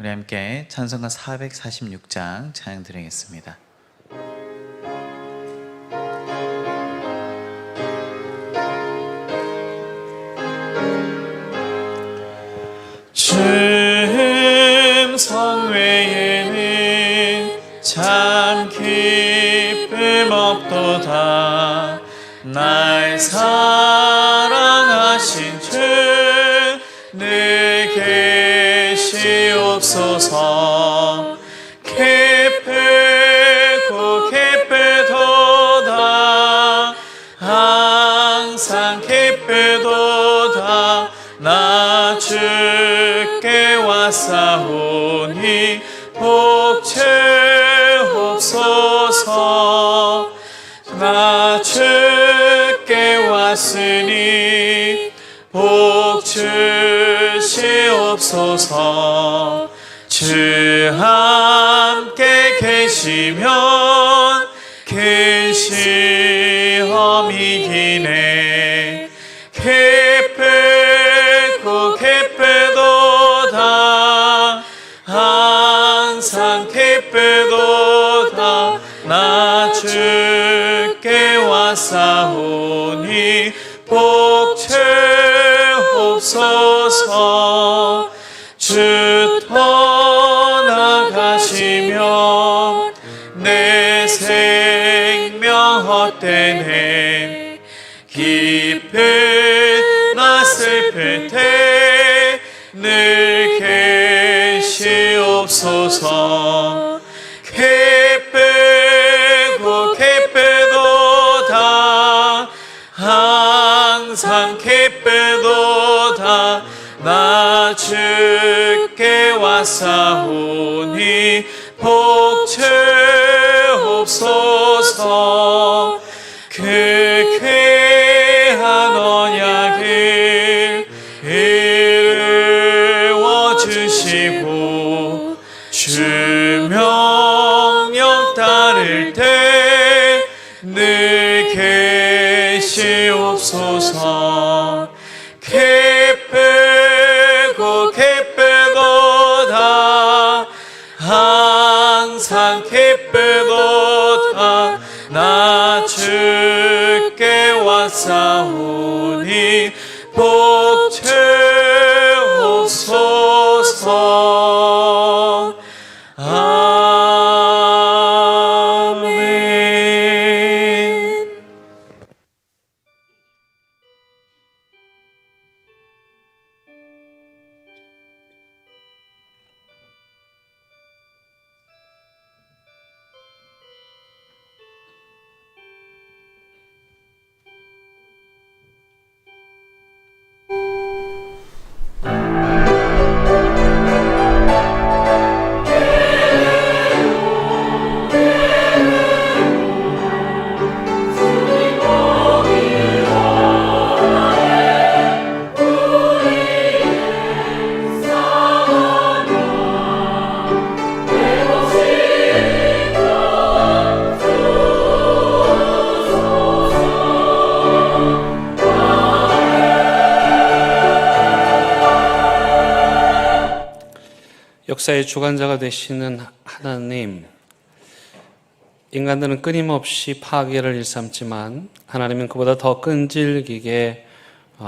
우리 함께 찬송가 446장 찬양 드리겠습니다. 춤성 외에는 참 기쁨 없도다. 날 사랑하신 주 늘 계시옵소서. 기쁘고 기쁘도다. 항상 기쁘도다. 나 주께 왔사오니 복주옵소서. 나 주께 왔으니 복주시옵소서. 주 함께 계시면 큰 시험이 기네. 기쁘고 기쁘도다. 항상 기쁘도다. 나 주께 왔사오니 복주옵소서. 주 떠나가시면 내 생명 헛되네. 기쁘나 슬플 때 늘 계시옵소서. 기쁘고 기쁘도다. 항상 기쁘도다. 나 주께 왔사오니 복주옵소서. 그 귀한 언약을 이루어주시고 주 명령 따를 때 늘 계시옵소서. 기쁘고 기쁘도다. 항상 기쁘도다. 나 주께 왔사오니 복주옵소서. 아멘. 역사의 주관자가 되시는 하나님, 인간들은 끊임없이 파괴를 일삼지만 하나님은 그보다 더 끈질기게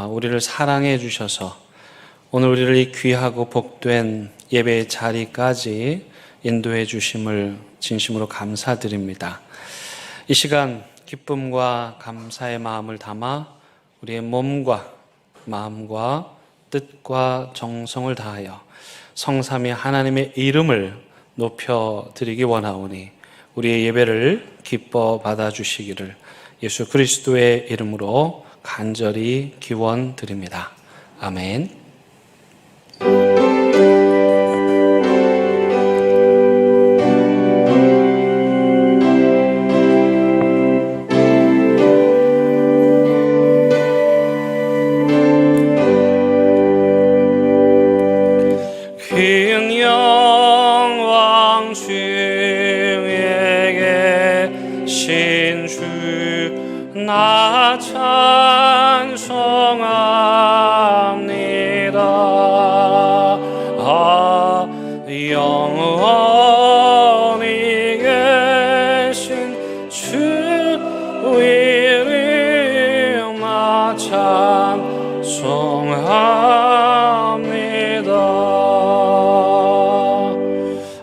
우리를 사랑해 주셔서 오늘 우리를 이 귀하고 복된 예배의 자리까지 인도해 주심을 진심으로 감사드립니다. 이 시간 기쁨과 감사의 마음을 담아 우리의 몸과 마음과 뜻과 정성을 다하여 성삼위 하나님의 이름을 높여드리기 원하오니 우리의 예배를 기뻐 받아주시기를 예수 그리스도의 이름으로 간절히 기원드립니다. 아멘. 나 찬송합니다. 영원히 계신 주 이름 나 찬송합니다.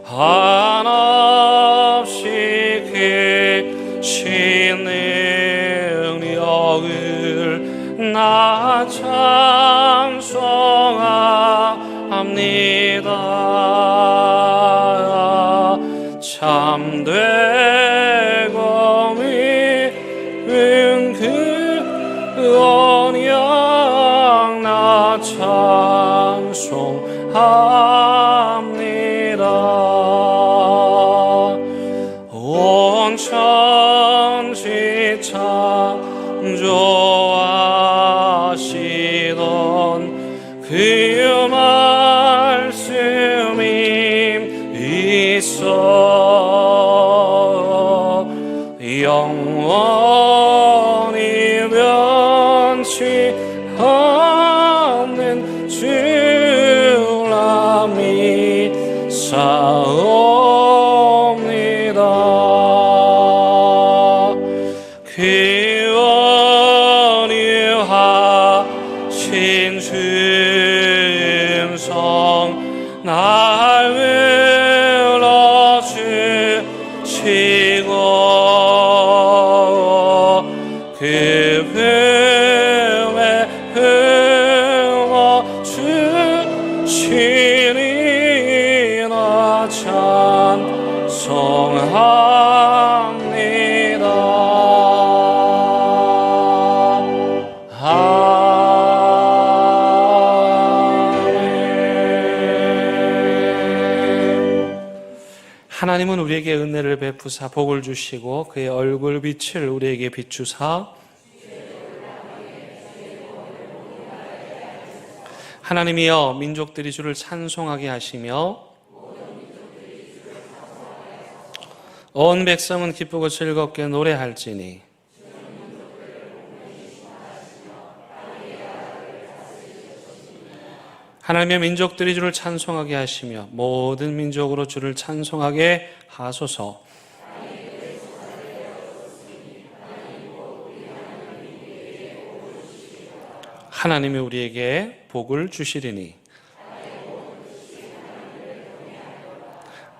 한없이 크신 능력을 나 찬송합니다. 참되고 믿은 그 언약 나 찬송합니다. 온 천지 창조하시던 그 말씀이 있어 영원히 변치 않는 주라 믿사옵니다. 그 원유하신 음성 날 불러주시고 그 품에 품어주시리 나 찬송합니다. 하나님은 우리에게 은혜를 베푸사 복을 주시고 그의 얼굴 빛을 우리에게 비추사 하나님이여 민족들이 주를 찬송하게 하시며 온 백성은 기쁘고 즐겁게 노래할지니 하나님의 민족들이 주를 찬송하게 하시며 모든 민족으로 주를 찬송하게 하소서. 하나님이 우리에게 복을 주시리니.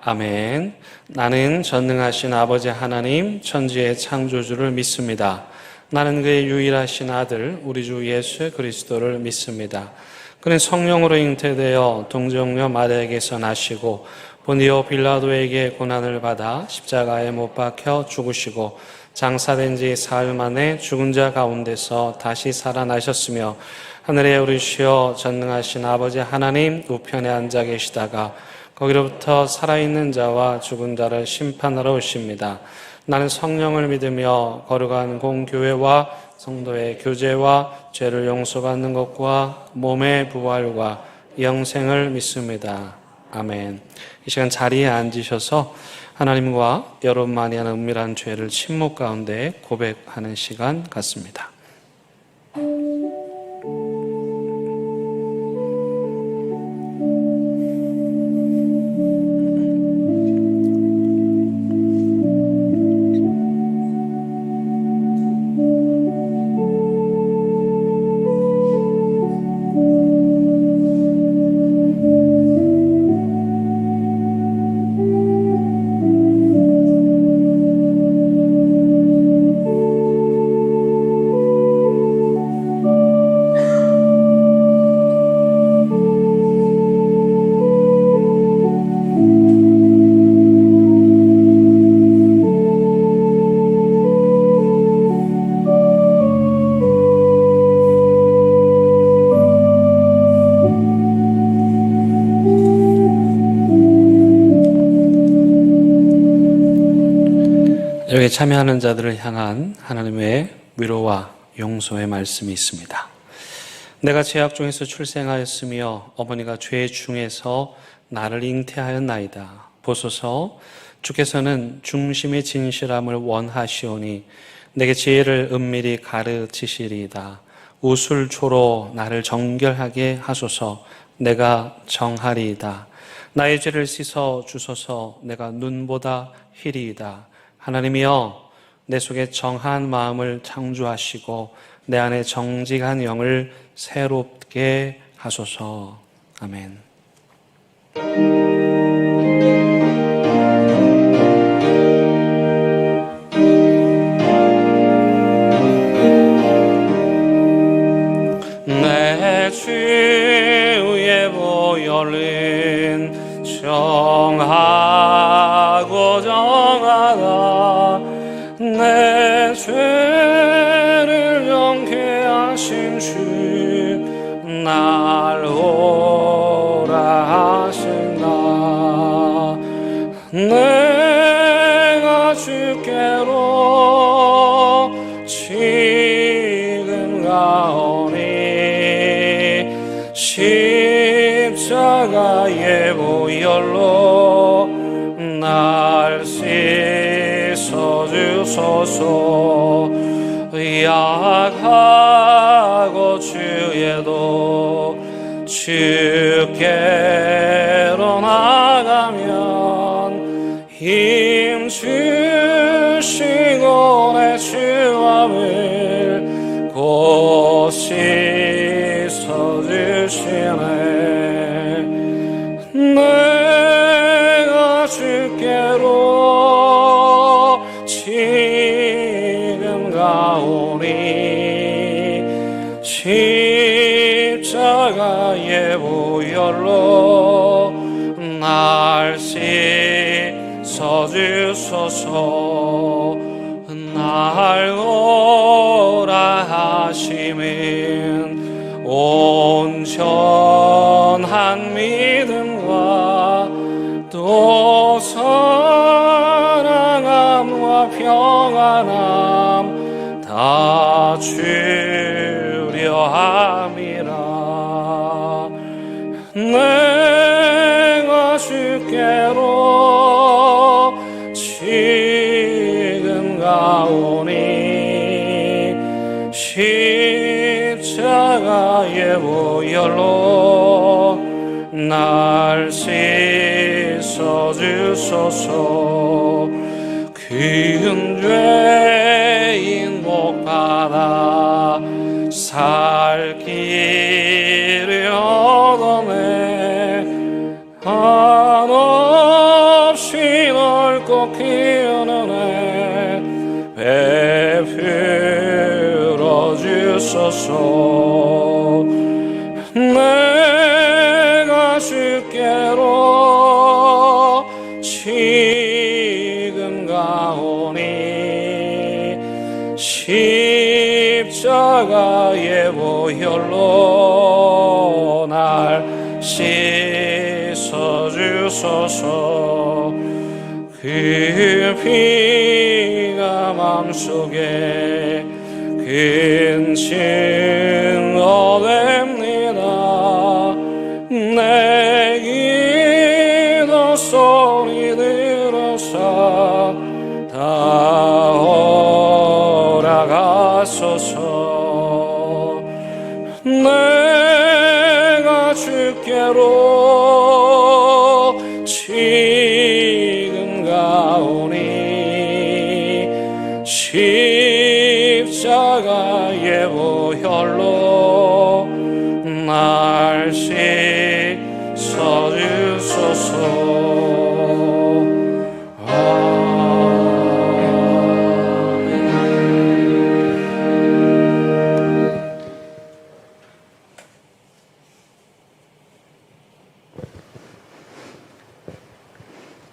아멘. 나는 전능하신 아버지 하나님 천지의 창조주를 믿습니다. 나는 그의 유일하신 아들 우리 주 예수 그리스도를 믿습니다. 그는 성령으로 잉태되어 동정녀 마리아에게서 나시고 본디오 빌라도에게 고난을 받아 십자가에 못 박혀 죽으시고 장사된 지 사흘 만에 죽은 자 가운데서 다시 살아나셨으며 하늘에 오르시어 전능하신 아버지 하나님 우편에 앉아 계시다가 거기로부터 살아있는 자와 죽은 자를 심판하러 오십니다. 나는 성령을 믿으며 거룩한 공교회와 성도의 교제와 죄를 용서받는 것과 몸의 부활과 영생을 믿습니다. 아멘. 이 시간 자리에 앉으셔서 하나님과 여러분만이 하는 은밀한 죄를 침묵 가운데 고백하는 시간 갖습니다. 여기 참여하는 자들을 향한 하나님의 위로와 용서의 말씀이 있습니다. 내가 죄악 중에서 출생하였으며 어머니가 죄 중에서 나를 잉태하였나이다. 보소서 주께서는 중심의 진실함을 원하시오니 내게 지혜를 은밀히 가르치시리이다. 우술초로 나를 정결하게 하소서. 내가 정하리이다. 나의 죄를 씻어 주소서. 내가 눈보다 희리이다. 하나님이여, 내 속에 정한 마음을 창조하시고 내 안에 정직한 영을 새롭게 하소서. 아멘. 내 주 위에 보혈은 정하고 정하다. 내 죄를 정케하신 주 날 오라 하신다. 내가 주께로 지금 가오니 십자가의 보혈로 날 씻어 주소서. 약하고 주에도 주께로 나가면 힘 주시고 내 주함을 곧 씻어 주시네. 내가 주께로 지금 가오니 십자가의 보혈로 날 씻어 주소서. 날 오라 하심은 온전한 믿음과 또 사랑함과 평안함 다 주려 함이라. 내가 주께로 지금 가오니 십자가의 보혈로 날 씻어 주소서. 큰 죄인 복받아 살 길을 얻어내 한없이 넓고 긴 은혜 베풀어 주소서. 내가 주께로 지금 가오니 십자가의 보혈로 날 씻어 주소서. 그 피가 맘속에 큰 증거 됩니다. 내 기도 소리 들어서 다 오라가소서. 내가 주께로 지금 가오니 십자가의 보혈로 날 씻어 주소서.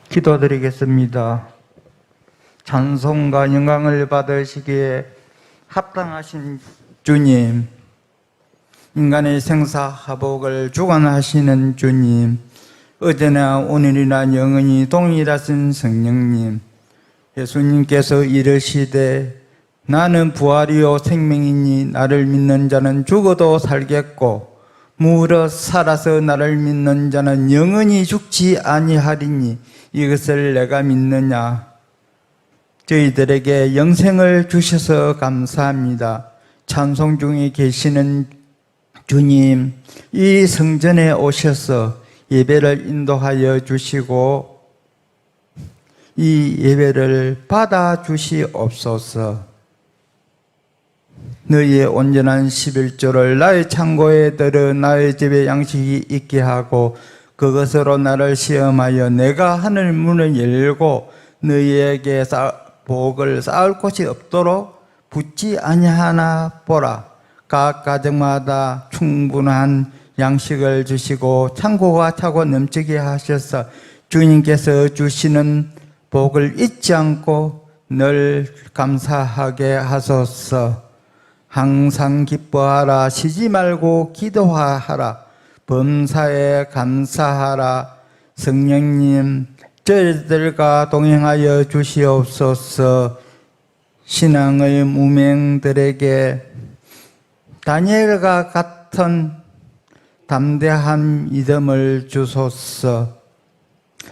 기도드리겠습니다. 찬송과 영광을 받으시기에 합당하신 주님, 인간의 생사화복을 주관하시는 주님, 어제나 오늘이나 영원히 동일하신 성령님, 예수님께서 이르시되 나는 부활이요 생명이니 나를 믿는 자는 죽어도 살겠고 무릇 살아서 나를 믿는 자는 영원히 죽지 아니하리니 이것을 내가 믿느냐. 저희들에게 영생을 주셔서 감사합니다. 찬송 중에 계시는 주님, 이 성전에 오셔서 예배를 인도하여 주시고 이 예배를 받아 주시옵소서. 너희의 온전한 11조를 나의 창고에 들어 나의 집에 양식이 있게 하고 그것으로 나를 시험하여 내가 하늘 문을 열고 너희에게 복을 쌓을 곳이 없도록 붙지 아니하나 보라. 각 가정마다 충분한 양식을 주시고 창고가 차고 넘치게 하셔서 주님께서 주시는 복을 잊지 않고 늘 감사하게 하소서. 항상 기뻐하라. 쉬지 말고 기도하라. 범사에 감사하라. 성령님 저희들과 동행하여 주시옵소서. 신앙의 무명들에게 다니엘과 같은 담대한 믿음을 주소서.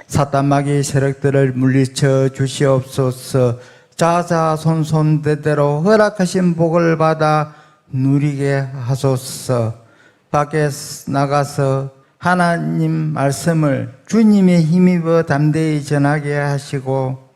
사단마귀 세력들을 물리쳐 주시옵소서. 자자손손대대로 허락하신 복을 받아 누리게 하소서. 밖에 나가서 하나님 말씀을 주님의 힘입어 담대히 전하게 하시고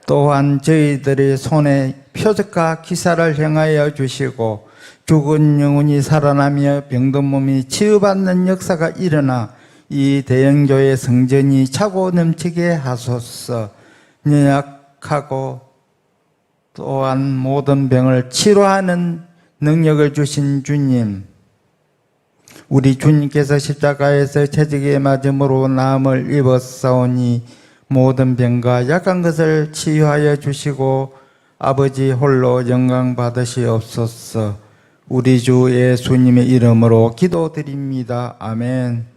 또한 저희들의 손에 표적과 기사를 행하여 주시고 죽은 영혼이 살아나며 병든 몸이 치유받는 역사가 일어나 이 대형교회 성전이 차고 넘치게 하소서. 연약하고 또한 모든 병을 치료하는 능력을 주신 주님, 우리 주님께서 십자가에서 채찍에 맞음으로 나음을 입었사오니 모든 병과 약한 것을 치유하여 주시고 아버지 홀로 영광 받으시옵소서. 우리 주 예수님의 이름으로 기도드립니다. 아멘.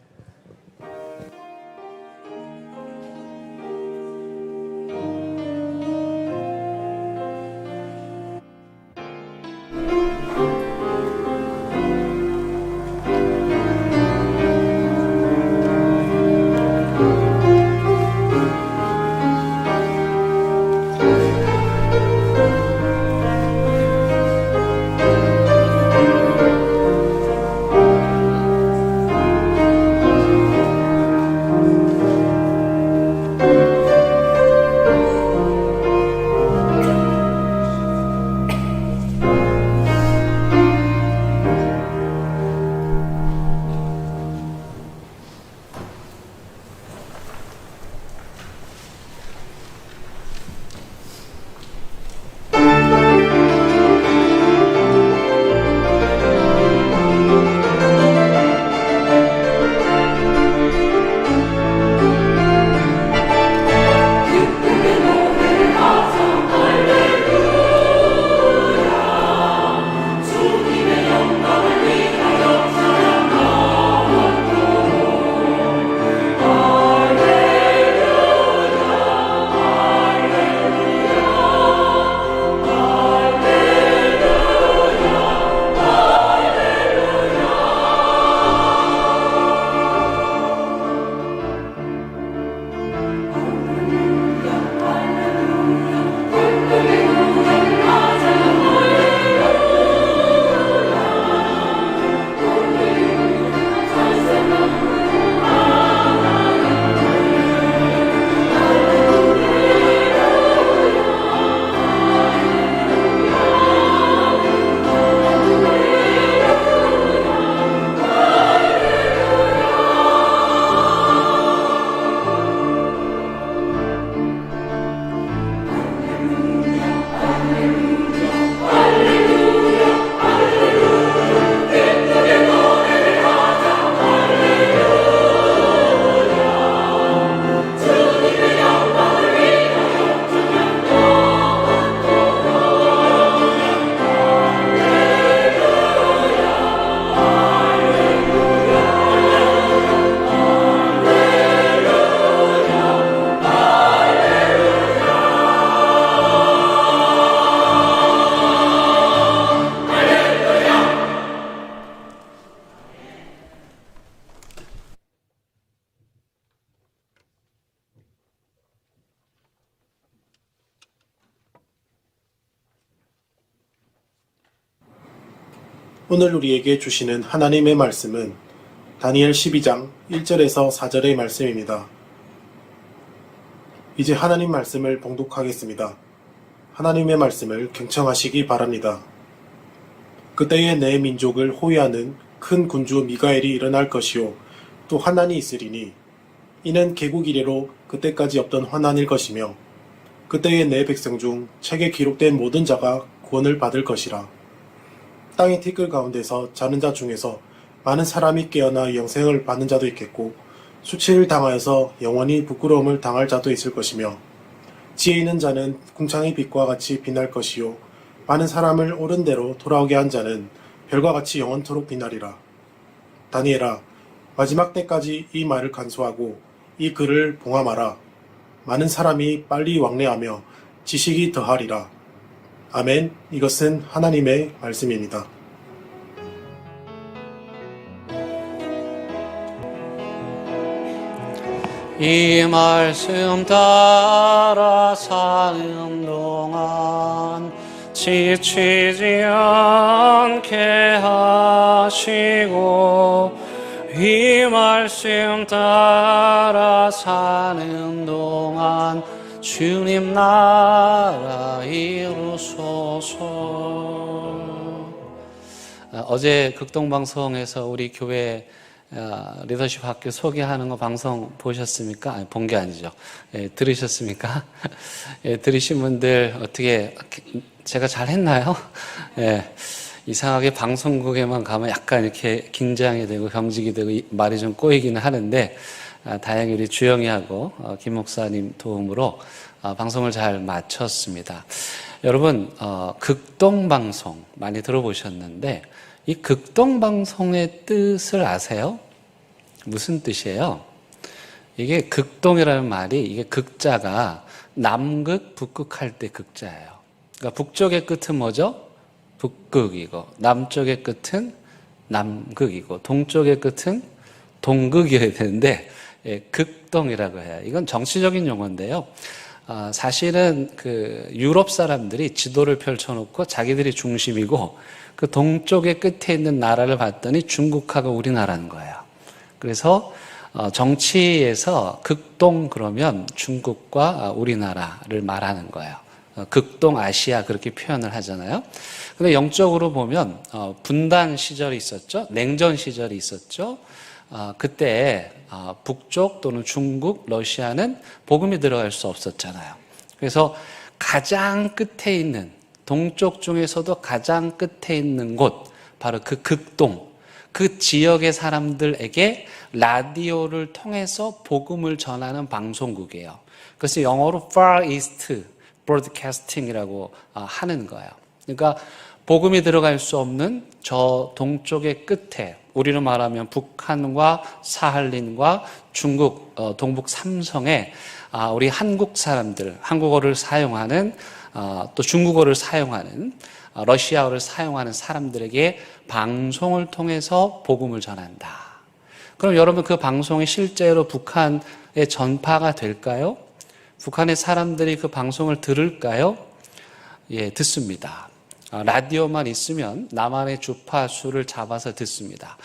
오늘 우리에게 주시는 하나님의 말씀은 다니엘 12장 1절에서 4절의 말씀입니다. 이제 하나님 말씀을 봉독하겠습니다. 하나님의 말씀을 경청하시기 바랍니다. 그때에 내 민족을 호위하는 큰 군주 미가엘이 일어날 것이요 또 환난이 있으리니 이는 개국 이래로 그때까지 없던 환난일 것이며 그때에 내 백성 중 책에 기록된 모든 자가 구원을 받을 것이라. 땅의 티끌 가운데서 자는 자 중에서 많은 사람이 깨어나 영생을 받는 자도 있겠고 수치를 당하여서 영원히 부끄러움을 당할 자도 있을 것이며 지혜 있는 자는 궁창의 빛과 같이 빛날 것이요 많은 사람을 옳은 대로 돌아오게 한 자는 별과 같이 영원토록 빛나리라. 다니엘아, 마지막 때까지 이 말을 간수하고 이 글을 봉함하라. 많은 사람이 빨리 왕래하며 지식이 더하리라. 아멘. 이것은 하나님의 말씀입니다. 이 말씀 따라 사는 동안 지치지 않게 하시고 이 말씀 따라 사는 동안 주님 나라 이루소서. 어제 극동방송에서 우리 교회 리더십 학교 소개하는 거 방송 보셨습니까? 아니, 본 게 아니죠. 들으셨습니까? 들으신 분들 어떻게 제가 잘했나요? 이상하게 방송국에만 가면 약간 이렇게 긴장이 되고 경직이 되고 말이 좀 꼬이기는 하는데 다행히 우리 주영이하고 김 목사님 도움으로 방송을 잘 마쳤습니다. 여러분 극동방송 많이 들어보셨는데 이 극동방송의 뜻을 아세요? 무슨 뜻이에요? 이게 극동이라는 말이 이게 극자가 남극, 북극할 때 극자예요. 그러니까 북쪽의 끝은 뭐죠? 북극이고 남쪽의 끝은 남극이고 동쪽의 끝은 동극이어야 되는데 극동이라고 해요. 이건 정치적인 용어인데요. 사실은 그 유럽 사람들이 지도를 펼쳐놓고 자기들이 중심이고 그 동쪽의 끝에 있는 나라를 봤더니 중국하고 우리나라인 거예요. 그래서 정치에서 극동 그러면 중국과 우리나라를 말하는 거예요. 극동 아시아 그렇게 표현을 하잖아요. 근데 영적으로 보면 분단 시절이 있었죠. 냉전 시절이 있었죠. 그때 북쪽 또는 중국, 러시아는 복음이 들어갈 수 없었잖아요. 그래서 가장 끝에 있는 동쪽 중에서도 가장 끝에 있는 곳 바로 그 극동 그 지역의 사람들에게 라디오를 통해서 복음을 전하는 방송국이에요. 그래서 영어로 Far East Broadcasting이라고 하는 거예요. 그러니까 복음이 들어갈 수 없는 저 동쪽의 끝에 우리로 말하면 북한과 사할린과 중국 동북 삼성에 우리 한국 사람들 한국어를 사용하는 또 중국어를 사용하는 러시아어를 사용하는 사람들에게 방송을 통해서 복음을 전한다. 그럼 여러분 그 방송이 실제로 북한에 전파가 될까요? 북한의 사람들이 그 방송을 들을까요? 예, 듣습니다. 라디오만 있으면 나만의 주파수를 잡아서 듣습니다.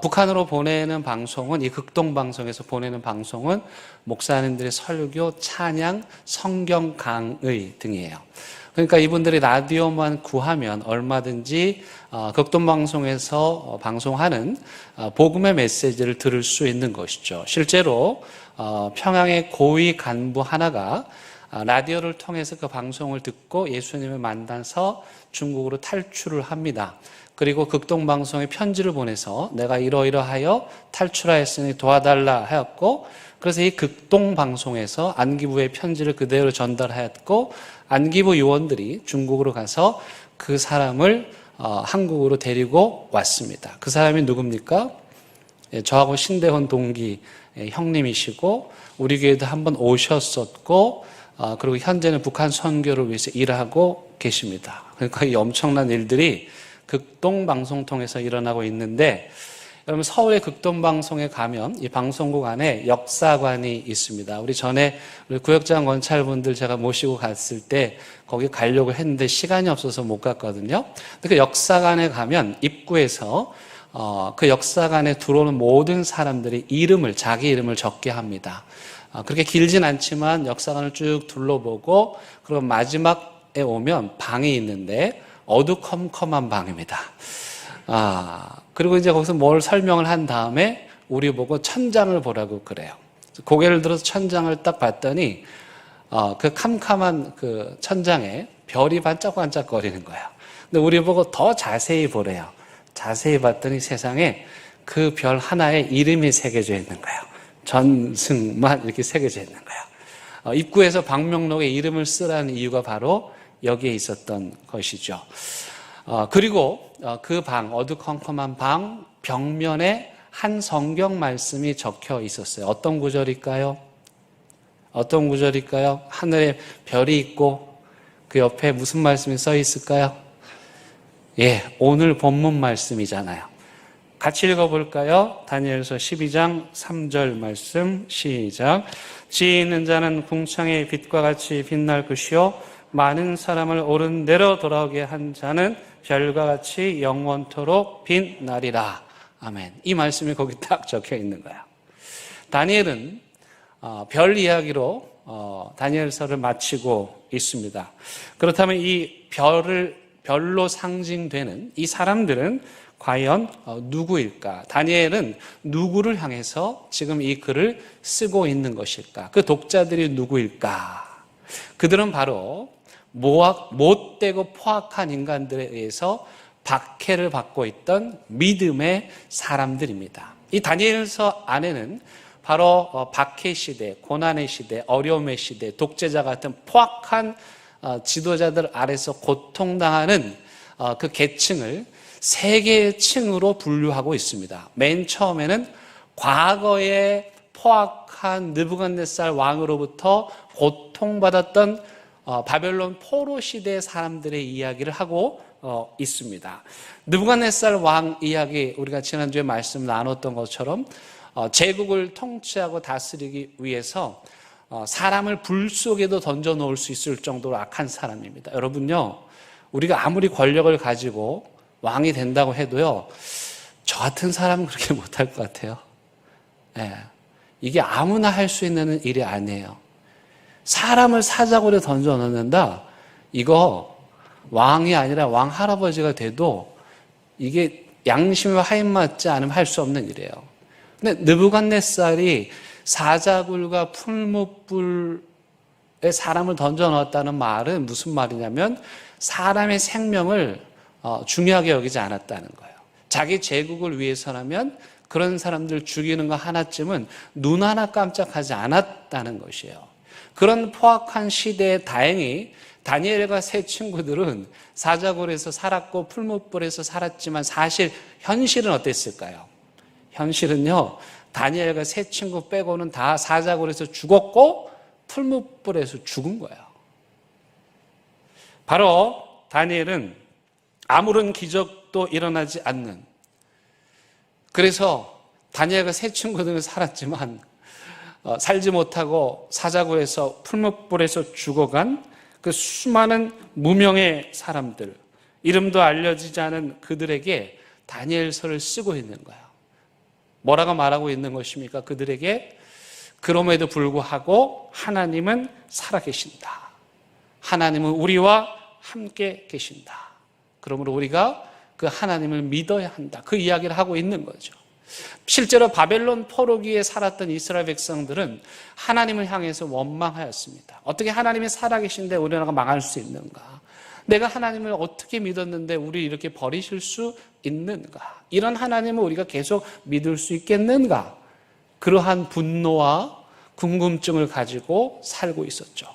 북한으로 보내는 방송은 이 극동방송에서 보내는 방송은 목사님들의 설교, 찬양, 성경 강의 등이에요. 그러니까 이분들이 라디오만 구하면 얼마든지 극동방송에서 방송하는 복음의 메시지를 들을 수 있는 것이죠. 실제로 평양의 고위 간부 하나가 라디오를 통해서 그 방송을 듣고 예수님을 만나서 중국으로 탈출을 합니다. 그리고 극동방송에 편지를 보내서 내가 이러이러하여 탈출하였으니 도와달라 하였고 그래서 이 극동방송에서 안기부의 편지를 그대로 전달하였고 안기부 요원들이 중국으로 가서 그 사람을 한국으로 데리고 왔습니다. 그 사람이 누굽니까? 저하고 신대원 동기 형님이시고 우리 교회도 한번 오셨었고 그리고 현재는 북한 선교를 위해서 일하고 계십니다. 그러니까 이 엄청난 일들이 극동방송 통해서 일어나고 있는데 여러분 서울의 극동방송에 가면 이 방송국 안에 역사관이 있습니다. 우리 전에 우리 구역장 권찰분들 제가 모시고 갔을 때 거기 가려고 했는데 시간이 없어서 못 갔거든요. 근데 그 역사관에 가면 입구에서 그 역사관에 들어오는 모든 사람들이 자기 이름을 적게 합니다. 그렇게 길진 않지만 역사관을 쭉 둘러보고 그리고 마지막에 오면 방이 있는데 어두컴컴한 방입니다. 그리고 이제 거기서 뭘 설명을 한 다음에 우리 보고 천장을 보라고 그래요. 고개를 들어서 천장을 딱 봤더니 그 캄캄한 그 천장에 별이 반짝반짝거리는 거예요. 근데 우리 보고 더 자세히 보래요. 자세히 봤더니 세상에 그 별 하나에 이름이 새겨져 있는 거예요. 전승만 이렇게 새겨져 있는 거예요. 입구에서 방명록에 이름을 쓰라는 이유가 바로 여기에 있었던 것이죠. 그리고 그 방, 어두컴컴한 방 벽면에 한 성경 말씀이 적혀 있었어요. 어떤 구절일까요? 어떤 구절일까요? 하늘에 별이 있고 그 옆에 무슨 말씀이 써 있을까요? 오늘 본문 말씀이잖아요. 같이 읽어볼까요? 다니엘서 12장 3절 말씀 시작. 지혜 있는 자는 궁창의 빛과 같이 빛날 것이요 많은 사람을 옳은 대로 돌아오게 한 자는 별과 같이 영원토록 빛나리라. 아멘. 이 말씀이 거기 딱 적혀 있는 거예요. 다니엘은 별 이야기로 다니엘서를 마치고 있습니다. 그렇다면 이 별로 상징되는 이 사람들은 과연 누구일까? 다니엘은 누구를 향해서 지금 이 글을 쓰고 있는 것일까? 그 독자들이 누구일까? 그들은 바로 못되고 포악한 인간들에 의해서 박해를 받고 있던 믿음의 사람들입니다. 이 다니엘서 안에는 바로 박해 시대, 고난의 시대, 어려움의 시대, 독재자 같은 포악한 지도자들 아래서 고통당하는 그 계층을 세 개의 층으로 분류하고 있습니다. 맨 처음에는 과거의 포악한 느부갓네살 왕으로부터 고통받았던 바벨론 포로 시대의 사람들의 이야기를 하고 있습니다. 느부갓네살 왕 이야기 우리가 지난주에 말씀 나눴던 것처럼 제국을 통치하고 다스리기 위해서 사람을 불 속에도 던져 놓을 수 있을 정도로 악한 사람입니다. 여러분요, 우리가 아무리 권력을 가지고 왕이 된다고 해도요, 저 같은 사람은 그렇게 못할 것 같아요. 이게 아무나 할 수 있는 일이 아니에요. 사람을 사자굴에 던져 넣는다? 이거 왕이 아니라 왕 할아버지가 돼도 이게 양심과 하인 맞지 않으면 할 수 없는 일이에요. 근데 느부갓네살이 사자굴과 풀무불에 사람을 던져 넣었다는 말은 무슨 말이냐면 사람의 생명을 중요하게 여기지 않았다는 거예요. 자기 제국을 위해서라면 그런 사람들 죽이는 거 하나쯤은 눈 하나 깜짝하지 않았다는 것이에요. 그런 포악한 시대에 다행히 다니엘과 세 친구들은 사자굴에서 살았고 풀무불에서 살았지만 사실 현실은 어땠을까요? 현실은요, 다니엘과 세 친구 빼고는 다 사자굴에서 죽었고 풀무불에서 죽은 거예요. 바로 다니엘은 아무런 기적도 일어나지 않는, 그래서 다니엘과 세 친구들은 살았지만 살지 못하고 사자굴에서 풀무불에서 죽어간 그 수많은 무명의 사람들, 이름도 알려지지 않은 그들에게 다니엘서를 쓰고 있는 거예요. 뭐라고 말하고 있는 것입니까? 그들에게 그럼에도 불구하고 하나님은 살아계신다. 하나님은 우리와 함께 계신다. 그러므로 우리가 그 하나님을 믿어야 한다. 그 이야기를 하고 있는 거죠. 실제로 바벨론 포로기에 살았던 이스라엘 백성들은 하나님을 향해서 원망하였습니다. 어떻게 하나님이 살아계신데 우리나라가 망할 수 있는가? 내가 하나님을 어떻게 믿었는데 우리 이렇게 버리실 수 있는가? 이런 하나님을 우리가 계속 믿을 수 있겠는가? 그러한 분노와 궁금증을 가지고 살고 있었죠.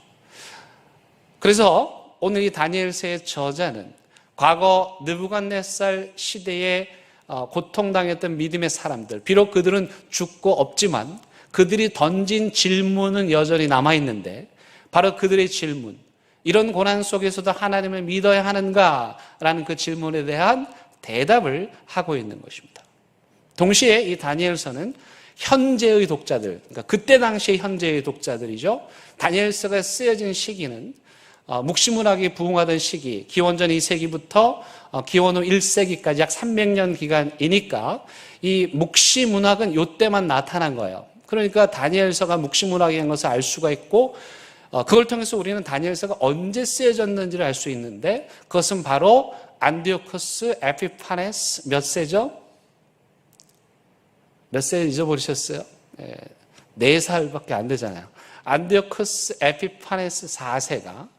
그래서 오늘 이 다니엘서의 저자는 과거 느부갓네살 시대에 고통당했던 믿음의 사람들, 비록 그들은 죽고 없지만 그들이 던진 질문은 여전히 남아있는데 바로 그들의 질문, 이런 고난 속에서도 하나님을 믿어야 하는가라는 그 질문에 대한 대답을 하고 있는 것입니다. 동시에 이 다니엘서는 현재의 독자들, 그러니까 그때 당시의 현재의 독자들이죠. 다니엘서가 쓰여진 시기는 묵시문학이 부흥하던 시기, 기원전 2세기부터 기원 후 1세기까지 약 300년 기간이니까 이 묵시문학은 이때만 나타난 거예요. 그러니까 다니엘서가 묵시문학인 것을 알 수가 있고 그걸 통해서 우리는 다니엘서가 언제 쓰여졌는지를 알 수 있는데 그것은 바로 안디오코스 에피파네스 몇 세죠? 몇 세 잊어버리셨어요? 4살밖에 안 되잖아요. 안디오코스 에피파네스 4세가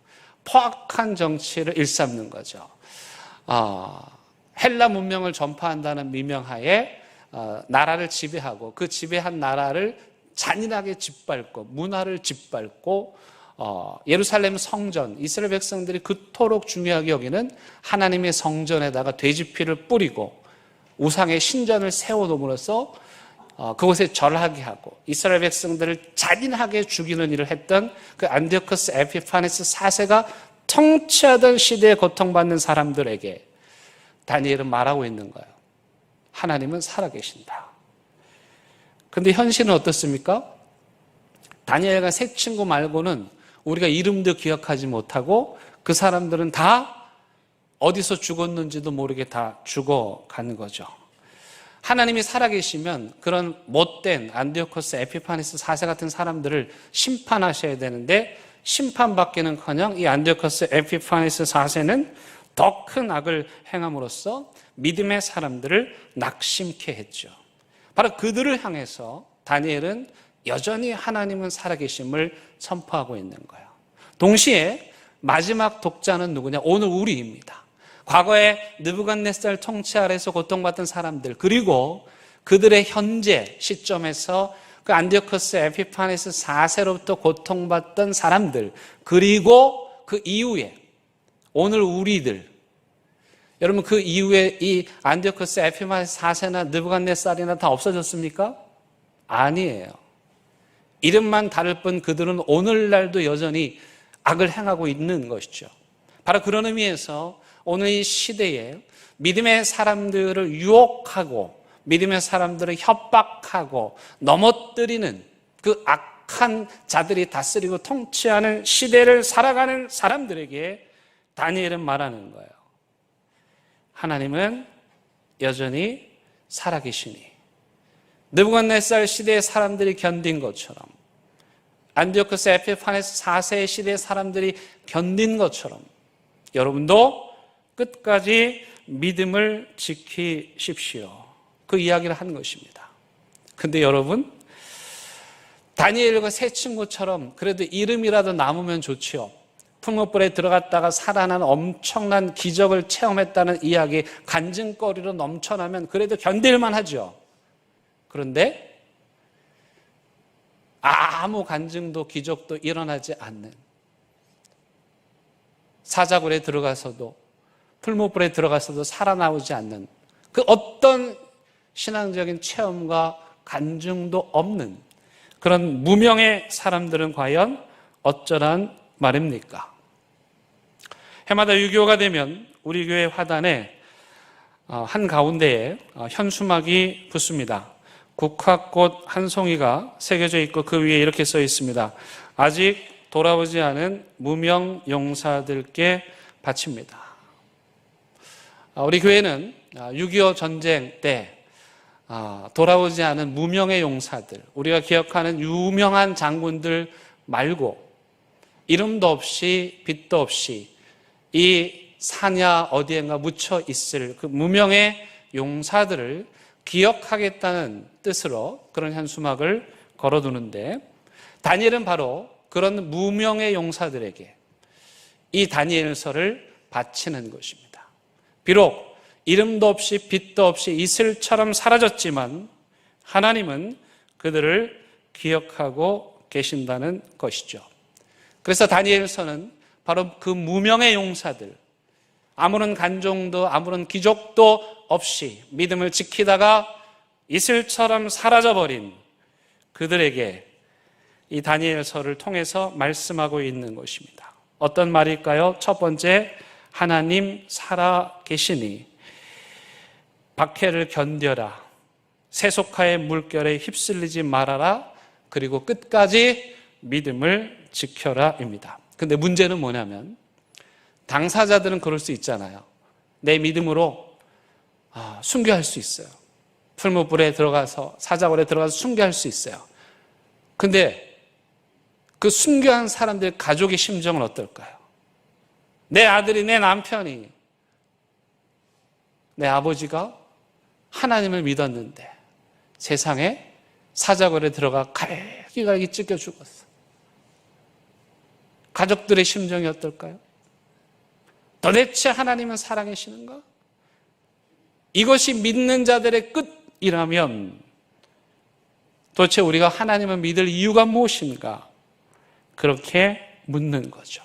포악한 정치를 일삼는 거죠. 헬라 문명을 전파한다는 미명하에 나라를 지배하고 그 지배한 나라를 잔인하게 짓밟고 문화를 짓밟고 예루살렘 성전, 이스라엘 백성들이 그토록 중요하게 여기는 하나님의 성전에다가 돼지피를 뿌리고 우상의 신전을 세워놓음으로써 그곳에 절하게 하고 이스라엘 백성들을 잔인하게 죽이는 일을 했던 그 안디오코스 에피파네스 4세가 통치하던 시대에 고통받는 사람들에게 다니엘은 말하고 있는 거예요. 하나님은 살아계신다. 그런데 현실은 어떻습니까? 다니엘과 세 친구 말고는 우리가 이름도 기억하지 못하고 그 사람들은 다 어디서 죽었는지도 모르게 다 죽어간 거죠. 하나님이 살아계시면 그런 못된 안디오코스 에피파네스 4세 같은 사람들을 심판하셔야 되는데 심판받기는커녕 이 안디오코스 에피파네스 4세는 더 큰 악을 행함으로써 믿음의 사람들을 낙심케 했죠. 바로 그들을 향해서 다니엘은 여전히 하나님은 살아계심을 선포하고 있는 거예요. 동시에 마지막 독자는 누구냐? 오늘 우리입니다. 과거에 느부갓네살 통치 아래에서 고통받던 사람들, 그리고 그들의 현재 시점에서 그 안디오코스 에피파네스 4세로부터 고통받던 사람들, 그리고 그 이후에 오늘 우리들, 여러분 그 이후에 이 안디오코스 에피파네스 4세나 느부갓네살이나 다 없어졌습니까? 아니에요. 이름만 다를 뿐 그들은 오늘날도 여전히 악을 행하고 있는 것이죠. 바로 그런 의미에서 오늘 이 시대에 믿음의 사람들을 유혹하고 믿음의 사람들을 협박하고 넘어뜨리는 그 악한 자들이 다스리고 통치하는 시대를 살아가는 사람들에게 다니엘은 말하는 거예요. 하나님은 여전히 살아계시니 느부갓네살 시대의 사람들이 견딘 것처럼 안디오코스 에피파네스 4세의 시대의 사람들이 견딘 것처럼 여러분도 끝까지 믿음을 지키십시오. 그 이야기를 한 것입니다. 근데 여러분, 다니엘과 세 친구처럼 그래도 이름이라도 남으면 좋지요. 풀무불에 들어갔다가 살아난 엄청난 기적을 체험했다는 이야기, 간증거리로 넘쳐나면 그래도 견딜만 하죠. 그런데 아무 간증도 기적도 일어나지 않는, 사자굴에 들어가서도 풀무불에 들어가서도 살아나오지 않는 그 어떤 신앙적인 체험과 간증도 없는 그런 무명의 사람들은 과연 어쩌란 말입니까? 해마다 6.25가 되면 우리 교회 화단에 한가운데에 현수막이 붙습니다. 국화꽃 한 송이가 새겨져 있고 그 위에 이렇게 써 있습니다. 아직 돌아오지 않은 무명 용사들께 바칩니다. 우리 교회는 6.25 전쟁 때 돌아오지 않은 무명의 용사들, 우리가 기억하는 유명한 장군들 말고 이름도 없이 빛도 없이 이 산야 어디엔가 묻혀 있을 그 무명의 용사들을 기억하겠다는 뜻으로 그런 현수막을 걸어두는데, 다니엘은 바로 그런 무명의 용사들에게 이 다니엘서를 바치는 것입니다. 비록 이름도 없이 빛도 없이 이슬처럼 사라졌지만 하나님은 그들을 기억하고 계신다는 것이죠. 그래서 다니엘서는 바로 그 무명의 용사들, 아무런 간종도 아무런 기적도 없이 믿음을 지키다가 이슬처럼 사라져버린 그들에게 이 다니엘서를 통해서 말씀하고 있는 것입니다. 어떤 말일까요? 첫 번째, 하나님 살아계시니 박해를 견뎌라. 세속화의 물결에 휩쓸리지 말아라. 그리고 끝까지 믿음을 지켜라입니다. 근데 문제는 뭐냐면 당사자들은 그럴 수 있잖아요. 내 믿음으로 순교할 수 있어요. 풀무불에 들어가서 사자굴에 들어가서 순교할 수 있어요. 근데 그 순교한 사람들 가족의 심정은 어떨까요? 내 아들이, 내 남편이, 내 아버지가 하나님을 믿었는데 세상에 사자굴에 들어가 갈기갈기 찢겨 죽었어. 가족들의 심정이 어떨까요? 도대체 하나님은 살아계시는가? 이것이 믿는 자들의 끝이라면 도대체 우리가 하나님을 믿을 이유가 무엇인가? 그렇게 묻는 거죠.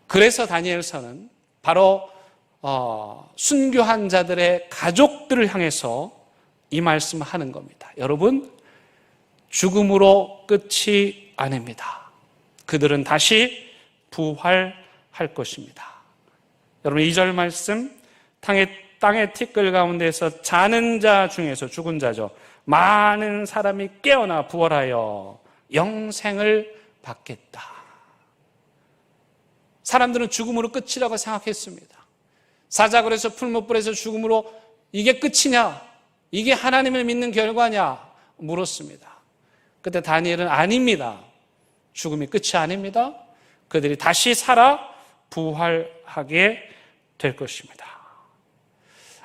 그래서 다니엘서는 바로 순교한 자들의 가족들을 향해서 이 말씀을 하는 겁니다. 여러분, 죽음으로 끝이 아닙니다. 그들은 다시 부활할 것입니다. 여러분, 2절 말씀, 땅의 티끌 가운데서 자는 자 중에서, 죽은 자죠, 많은 사람이 깨어나 부활하여 영생을 받겠다. 사람들은 죽음으로 끝이라고 생각했습니다. 사자굴에서 풀무불에서 죽음으로 이게 끝이냐? 이게 하나님을 믿는 결과냐? 물었습니다. 그때 다니엘은 아닙니다. 죽음이 끝이 아닙니다. 그들이 다시 살아 부활하게 될 것입니다.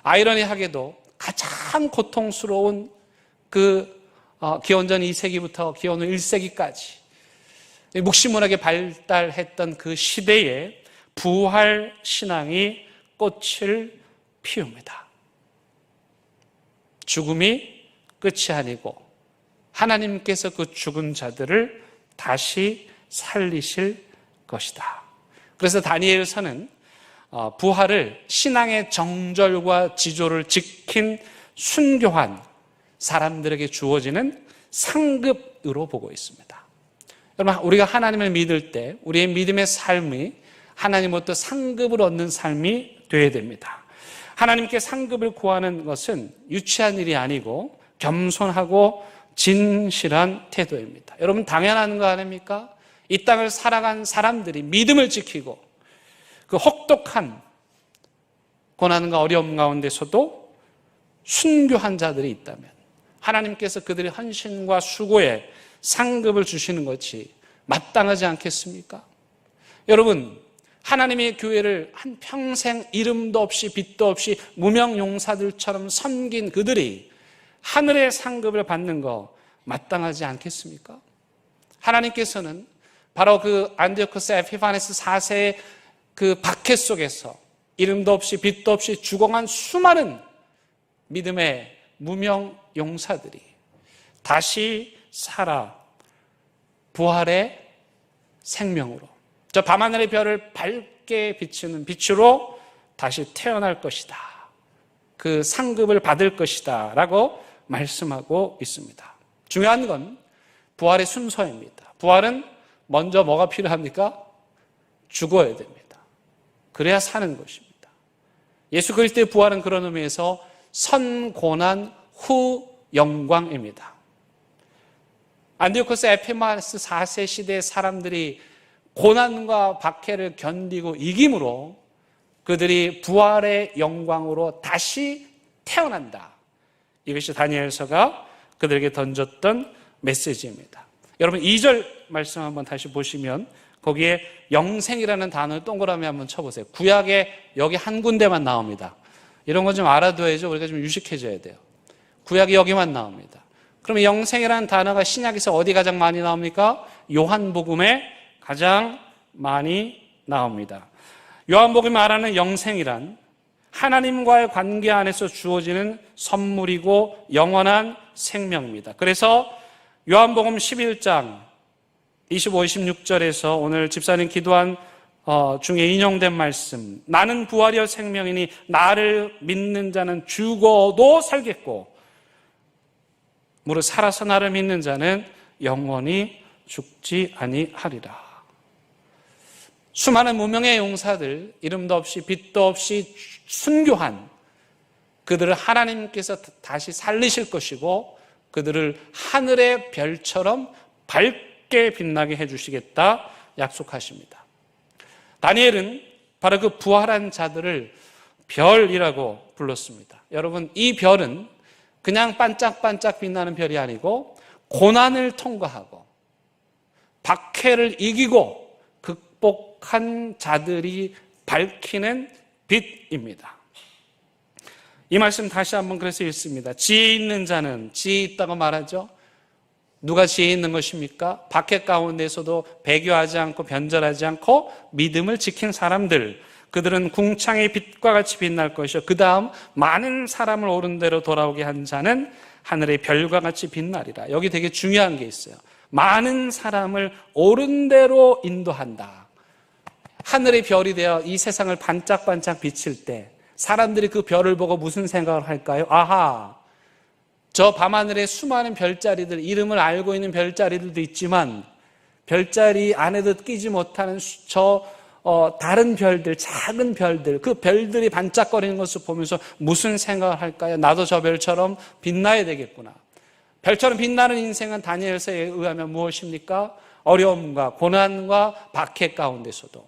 아이러니하게도 가장 고통스러운 기원전 2세기부터 기원후 1세기까지 묵시문학이 발달했던 그 시대에 부활 신앙이 꽃을 피웁니다. 죽음이 끝이 아니고 하나님께서 그 죽은 자들을 다시 살리실 것이다. 그래서 다니엘서는 부활을 신앙의 정절과 지조를 지킨 순교한 사람들에게 주어지는 상급으로 보고 있습니다. 여러분, 우리가 하나님을 믿을 때 우리의 믿음의 삶이 하나님으로부터 상급을 얻는 삶이 되어야 됩니다. 하나님께 상급을 구하는 것은 유치한 일이 아니고 겸손하고 진실한 태도입니다. 여러분, 당연한 거 아닙니까? 이 땅을 살아간 사람들이 믿음을 지키고 그 혹독한 고난과 어려움 가운데서도 순교한 자들이 있다면 하나님께서 그들의 헌신과 수고에 상급을 주시는 것이 마땅하지 않겠습니까? 여러분, 하나님의 교회를 한평생 이름도 없이 빛도 없이 무명용사들처럼 섬긴 그들이 하늘의 상급을 받는 거 마땅하지 않겠습니까? 하나님께서는 바로 그 안디오코스 에피파네스 4세의 그 박해 속에서 이름도 없이 빛도 없이 죽어간 수많은 믿음의 무명용사들이 다시 살아 부활의 생명으로, 저 밤하늘의 별을 밝게 비추는 빛으로 다시 태어날 것이다. 그 상급을 받을 것이다 라고 말씀하고 있습니다. 중요한 건 부활의 순서입니다. 부활은 먼저 뭐가 필요합니까? 죽어야 됩니다. 그래야 사는 것입니다. 예수 그리스도의 부활은 그런 의미에서 선고난 후 영광입니다. 안디오코스 에피파네스 4세 시대의 사람들이 고난과 박해를 견디고 이김으로 그들이 부활의 영광으로 다시 태어난다. 이것이 다니엘서가 그들에게 던졌던 메시지입니다. 여러분, 2절 말씀 한번 다시 보시면 거기에 영생이라는 단어를 동그라미 한번 쳐보세요. 구약에 여기 한 군데만 나옵니다. 이런 건 좀 알아둬야죠. 우리가 좀 유식해져야 돼요. 구약이 여기만 나옵니다. 그러면 영생이라는 단어가 신약에서 어디 가장 많이 나옵니까? 요한복음에 가장 많이 나옵니다. 요한복음이 말하는 영생이란 하나님과의 관계 안에서 주어지는 선물이고 영원한 생명입니다. 그래서 요한복음 11장 25, 26절에서 오늘 집사님 기도한 중에 인용된 말씀, 나는 부활이요 생명이니 나를 믿는 자는 죽어도 살겠고 무릇 살아서 나를 믿는 자는 영원히 죽지 아니하리라. 수많은 무명의 용사들, 이름도 없이 빛도 없이 순교한 그들을 하나님께서 다시 살리실 것이고 그들을 하늘의 별처럼 밝게 빛나게 해주시겠다 약속하십니다. 다니엘은 바로 그 부활한 자들을 별이라고 불렀습니다. 여러분, 이 별은 그냥 반짝반짝 빛나는 별이 아니고 고난을 통과하고 박해를 이기고 극복한 자들이 밝히는 빛입니다. 이 말씀 다시 한번 그래서 읽습니다. 지혜 있는 자는 지혜 있다고 말하죠. 누가 지혜 있는 것입니까? 박해 가운데서도 배교하지 않고 변절하지 않고 믿음을 지킨 사람들, 그들은 궁창의 빛과 같이 빛날 것이요 그 다음 많은 사람을 옳은 대로 돌아오게 한 자는 하늘의 별과 같이 빛나리라. 여기 되게 중요한 게 있어요. 많은 사람을 옳은 대로 인도한다. 하늘의 별이 되어 이 세상을 반짝반짝 비칠 때 사람들이 그 별을 보고 무슨 생각을 할까요? 아하, 저 밤하늘에 수많은 별자리들, 이름을 알고 있는 별자리들도 있지만 별자리 안에도 끼지 못하는 다른 별들, 작은 별들, 그 별들이 반짝거리는 것을 보면서 무슨 생각을 할까요? 나도 저 별처럼 빛나야 되겠구나. 별처럼 빛나는 인생은 다니엘서에 의하면 무엇입니까? 어려움과 고난과 박해 가운데서도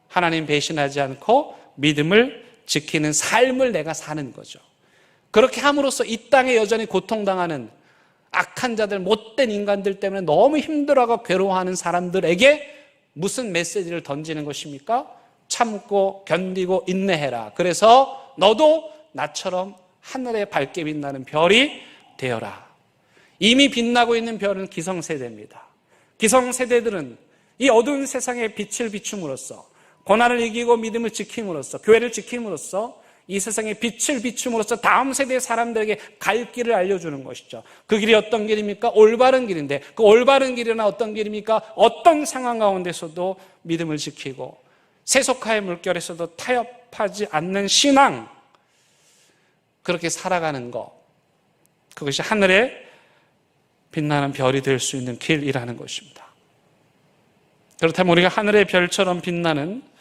하나님 배신하지 않고 믿음을 지키는 삶을 내가 사는 거죠. 그렇게 함으로써 이 땅에 여전히 고통당하는 악한 자들, 못된 인간들 때문에 너무 힘들어하고 괴로워하는 사람들에게 무슨 메시지를 던지는 것입니까? 참고 견디고 인내해라. 그래서 너도 나처럼 하늘에 밝게 빛나는 별이 되어라. 이미 빛나고 있는 별은 기성세대입니다. 기성세대들은 이 어두운 세상에 빛을 비춤으로써 고난을 이기고 믿음을 지킴으로써 교회를 지킴으로써 이 세상에 빛을 비춤으로써 다음 세대의 사람들에게 갈 길을 알려주는 것이죠. 그 길이 어떤 길입니까? 올바른 길인데 그 올바른 길이나 어떤 길입니까? 어떤 상황 가운데서도 믿음을 지키고 세속화의 물결에서도 타협하지 않는 신앙, 그렇게 살아가는 것, 그것이 하늘에 빛나는 별이 될 수 있는 길이라는 것입니다. 그렇다면 우리가 하늘의 별처럼 빛나는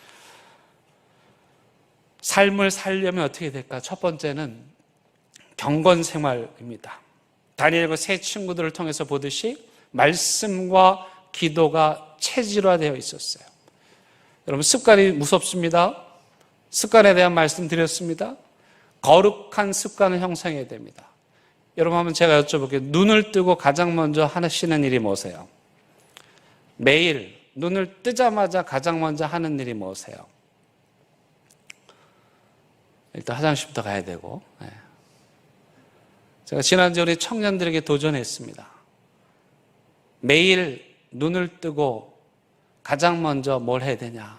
삶을 살려면 어떻게 될까? 첫 번째는 경건 생활입니다. 다니엘과 세 친구들을 통해서 보듯이 말씀과 기도가 체질화되어 있었어요. 여러분, 습관이 무섭습니다. 습관에 대한 말씀 드렸습니다. 거룩한 습관을 형성해야 됩니다. 여러분, 한번 제가 여쭤볼게요. 눈을 뜨고 가장 먼저 하시는 일이 뭐세요? 매일 눈을 뜨자마자 가장 먼저 하는 일이 뭐세요? 일단 화장실부터 가야 되고. 제가 지난주에 우리 청년들에게 도전했습니다. 매일 눈을 뜨고 가장 먼저 뭘 해야 되냐?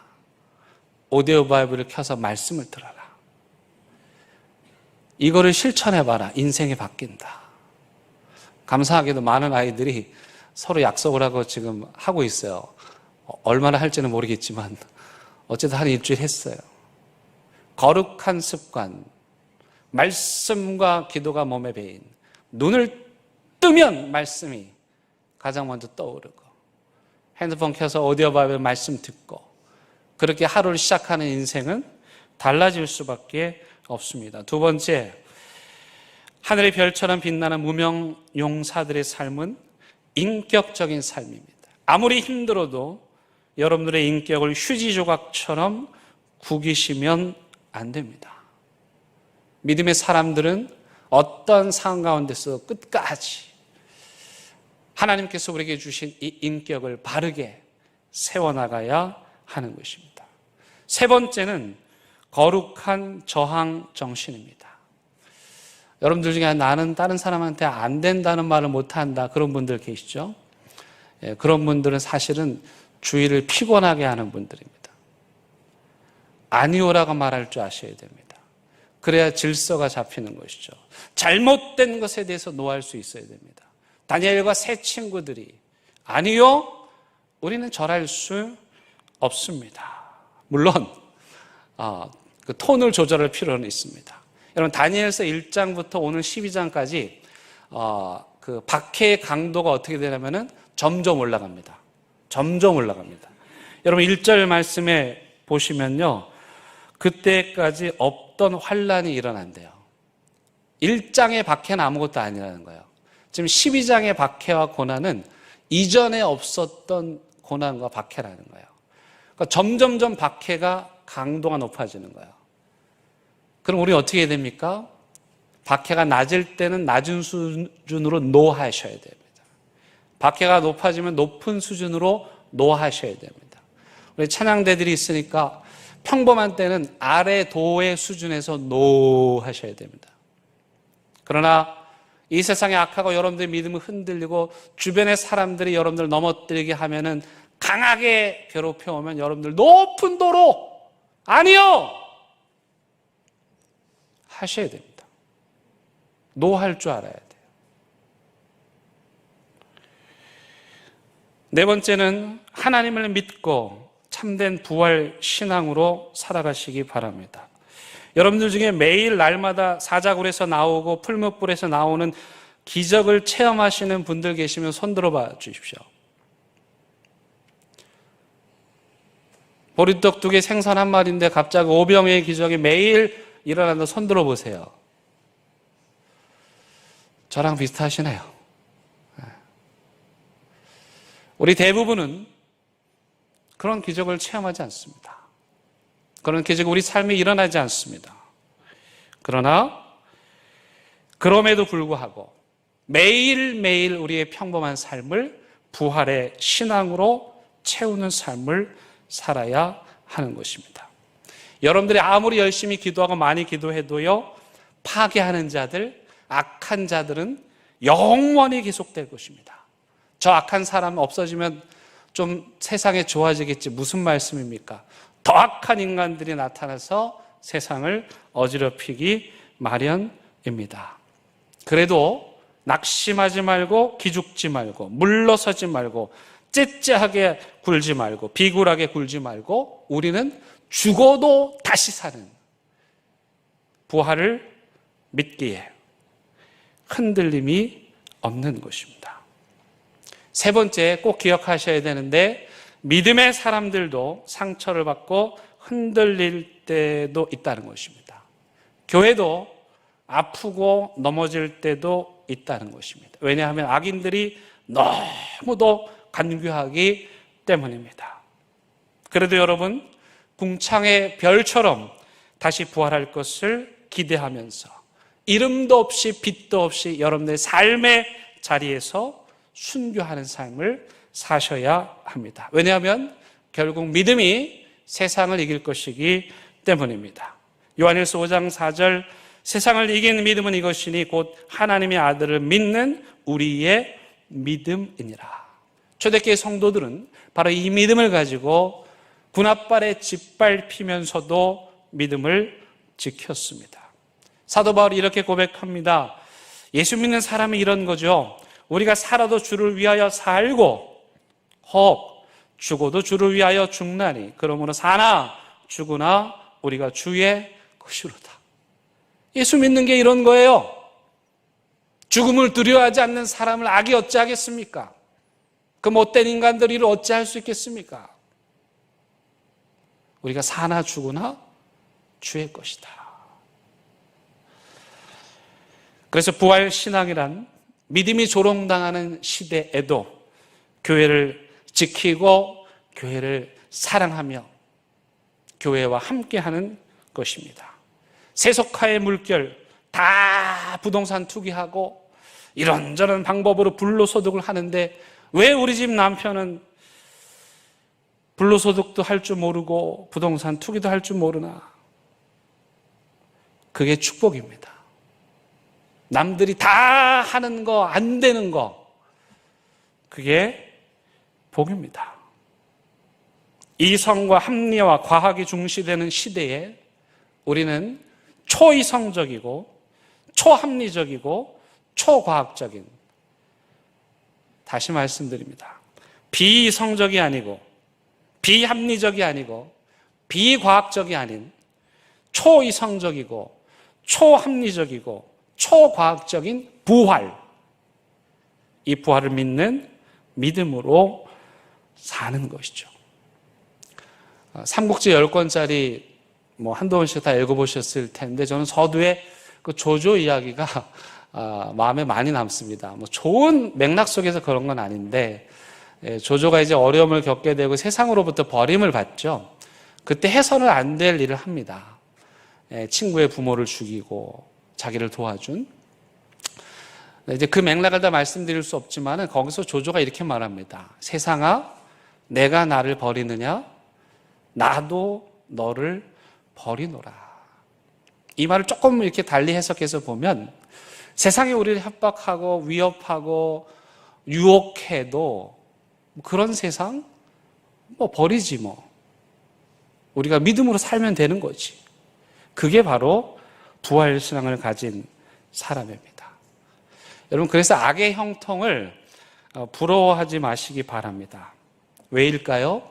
오디오 바이블을 켜서 말씀을 들어라. 이거를 실천해봐라. 인생이 바뀐다. 감사하게도 많은 아이들이 서로 약속을 하고 지금 하고 있어요. 얼마나 할지는 모르겠지만 어쨌든 한 일주일 했어요. 거룩한 습관, 말씀과 기도가 몸에 배인, 눈을 뜨면 말씀이 가장 먼저 떠오르고 핸드폰 켜서 오디오 바이블 말씀 듣고 그렇게 하루를 시작하는 인생은 달라질 수밖에 없습니다. 두 번째, 하늘의 별처럼 빛나는 무명 용사들의 삶은 인격적인 삶입니다. 아무리 힘들어도 여러분들의 인격을 휴지 조각처럼 구기시면 안 됩니다. 믿음의 사람들은 어떤 상황 가운데서 끝까지 하나님께서 우리에게 주신 이 인격을 바르게 세워나가야 하는 것입니다. 세 번째는 거룩한 저항 정신입니다. 여러분들 중에 나는 다른 사람한테 안 된다는 말을 못한다, 그런 분들 계시죠? 그런 분들은 사실은 주위를 피곤하게 하는 분들입니다. 아니오라고 말할 줄 아셔야 됩니다. 그래야 질서가 잡히는 것이죠. 잘못된 것에 대해서 노할 수 있어야 됩니다. 다니엘과 세 친구들이 아니요, 우리는 절할 수 없습니다. 물론 그 톤을 조절할 필요는 있습니다. 여러분, 다니엘서 1장부터 오늘 12장까지 그 박해의 강도가 어떻게 되냐면은 점점 올라갑니다. 점점 올라갑니다. 여러분, 1절 말씀에 보시면요, 그때까지 없던 환란이 일어난대요. 1장의 박해는 아무것도 아니라는 거예요. 지금 12장의 박해와 고난은 이전에 없었던 고난과 박해라는 거예요. 그러니까 점점점 박해가 강도가 높아지는 거예요. 그럼 우리 어떻게 해야 됩니까? 박해가 낮을 때는 낮은 수준으로 노하셔야 됩니다. 박해가 높아지면 높은 수준으로 노하셔야 됩니다. 우리 찬양대들이 있으니까 평범한 때는 아래 도의 수준에서 노하셔야 됩니다. 그러나 이 세상의 악하고 여러분들의 믿음을 흔들리고 주변의 사람들이 여러분들을 넘어뜨리게 하면은 강하게 괴롭혀오면 여러분들 높은 도로 아니요 하셔야 됩니다. 노할 줄 알아야 돼요. 네 번째는 하나님을 믿고 참된 부활 신앙으로 살아가시기 바랍니다. 여러분들 중에 매일 날마다 사자굴에서 나오고 풀무불에서 나오는 기적을 체험하시는 분들 계시면 손 들어봐 주십시오. 보리떡 2개 생선 1마리인데 갑자기 오병이의 기적이 매일 일어난다. 손 들어보세요. 저랑 비슷하시네요. 우리 대부분은 그런 기적을 체험하지 않습니다. 그런 기적이 우리 삶에 일어나지 않습니다. 그러나 그럼에도 불구하고 매일매일 우리의 평범한 삶을 부활의 신앙으로 채우는 삶을 살아야 하는 것입니다. 여러분들이 아무리 열심히 기도하고 많이 기도해도요, 파괴하는 자들, 악한 자들은 영원히 계속될 것입니다. 저 악한 사람 없어지면 좀 세상에 좋아지겠지. 무슨 말씀입니까? 더 악한 인간들이 나타나서 세상을 어지럽히기 마련입니다. 그래도 낙심하지 말고 기죽지 말고 물러서지 말고 째째하게 굴지 말고 비굴하게 굴지 말고 우리는 죽어도 다시 사는 부활을 믿기에 흔들림이 없는 것입니다. 세 번째 꼭 기억하셔야 되는데 믿음의 사람들도 상처를 받고 흔들릴 때도 있다는 것입니다. 교회도 아프고 넘어질 때도 있다는 것입니다. 왜냐하면 악인들이 너무도 간교하기 때문입니다. 그래도 여러분 궁창의 별처럼 다시 부활할 것을 기대하면서 이름도 없이 빛도 없이 여러분들의 삶의 자리에서 순교하는 삶을 사셔야 합니다. 왜냐하면 결국 믿음이 세상을 이길 것이기 때문입니다. 요한일서 5장 4절 세상을 이긴 믿음은 이것이니 곧 하나님의 아들을 믿는 우리의 믿음이니라. 초대교회 성도들은 바로 이 믿음을 가지고 군합발에 짓밟히면서도 믿음을 지켰습니다. 사도 바울이 이렇게 고백합니다. 예수 믿는 사람이 이런 거죠. 우리가 살아도 주를 위하여 살고 혹 죽어도 주를 위하여 죽나니 그러므로 사나 죽으나 우리가 주의 것이로다. 예수 믿는 게 이런 거예요. 죽음을 두려워하지 않는 사람을 악이 어찌하겠습니까? 그 못된 인간들이 이를 어찌할 수 있겠습니까? 우리가 사나 죽으나 주의 것이다. 그래서 부활 신앙이란 믿음이 조롱당하는 시대에도 교회를 지키고 교회를 사랑하며 교회와 함께하는 것입니다. 세속화의 물결 다 부동산 투기하고 이런저런 방법으로 불로소득을 하는데 왜 우리 집 남편은 불로소득도 할 줄 모르고 부동산 투기도 할 줄 모르나? 그게 축복입니다. 남들이 다 하는 거, 안 되는 거, 그게 복입니다. 이성과 합리와 과학이 중시되는 시대에 우리는 초이성적이고 초합리적이고 초과학적인, 다시 말씀드립니다. 비이성적이 아니고 비합리적이 아니고 비과학적이 아닌 초이성적이고 초합리적이고 초과학적인 부활, 이 부활을 믿는 믿음으로 사는 것이죠. 삼국지 10권짜리 한두 번씩 다 읽어보셨을 텐데 저는 서두에 그 조조 이야기가 마음에 많이 남습니다. 뭐 좋은 맥락 속에서 그런 건 아닌데, 조조가 이제 어려움을 겪게 되고 세상으로부터 버림을 받죠. 그때 해서는 안 될 일을 합니다. 친구의 부모를 죽이고 자기를 도와준. 이제 그 맥락을 다 말씀드릴 수 없지만은 거기서 조조가 이렇게 말합니다. 세상아, 내가 나를 버리느냐? 나도 너를 버리노라. 이 말을 조금 이렇게 달리 해석해서 보면 세상이 우리를 협박하고 위협하고 유혹해도 그런 세상 뭐 버리지 뭐. 우리가 믿음으로 살면 되는 거지. 그게 바로 부활신앙을 가진 사람입니다. 여러분, 그래서 악의 형통을 부러워하지 마시기 바랍니다. 왜일까요?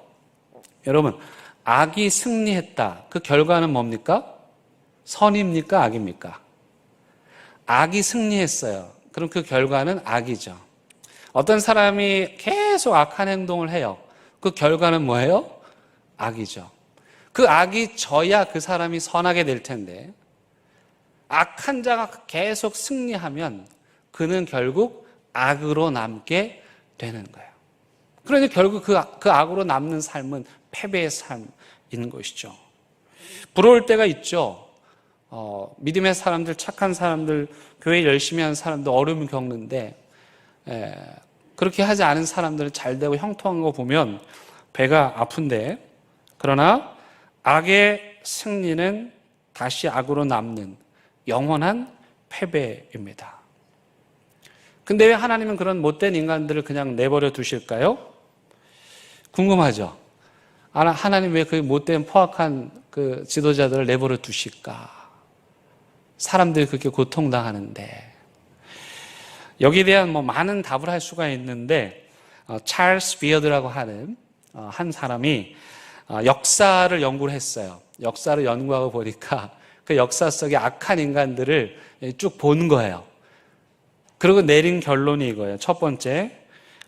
여러분, 악이 승리했다. 그 결과는 뭡니까? 선입니까? 악입니까? 악이 승리했어요. 그럼 그 결과는 악이죠. 어떤 사람이 계속 악한 행동을 해요. 그 결과는 뭐예요? 악이죠. 그 악이 져야 그 사람이 선하게 될 텐데, 악한 자가 계속 승리하면 그는 결국 악으로 남게 되는 거예요. 그러니 결국 그 악으로 남는 삶은 패배의 삶인 것이죠. 부러울 때가 있죠. 믿음의 사람들, 착한 사람들, 교회 열심히 하는 사람들 어려움을 겪는데, 그렇게 하지 않은 사람들은 잘 되고 형통한 거 보면 배가 아픈데, 그러나 악의 승리는 다시 악으로 남는 영원한 패배입니다. 근데 왜 하나님은 그런 못된 인간들을 그냥 내버려 두실까요? 궁금하죠? 하나님 왜 그 못된 포악한 그 지도자들을 내버려 두실까? 사람들이 그렇게 고통당하는데. 여기에 대한 많은 답을 할 수가 있는데, 찰스 비어드라고 하는 한 사람이 역사를 연구를 했어요. 역사를 연구하고 보니까 그 역사 속의 악한 인간들을 쭉 본 거예요. 그리고 내린 결론이 이거예요. 첫 번째,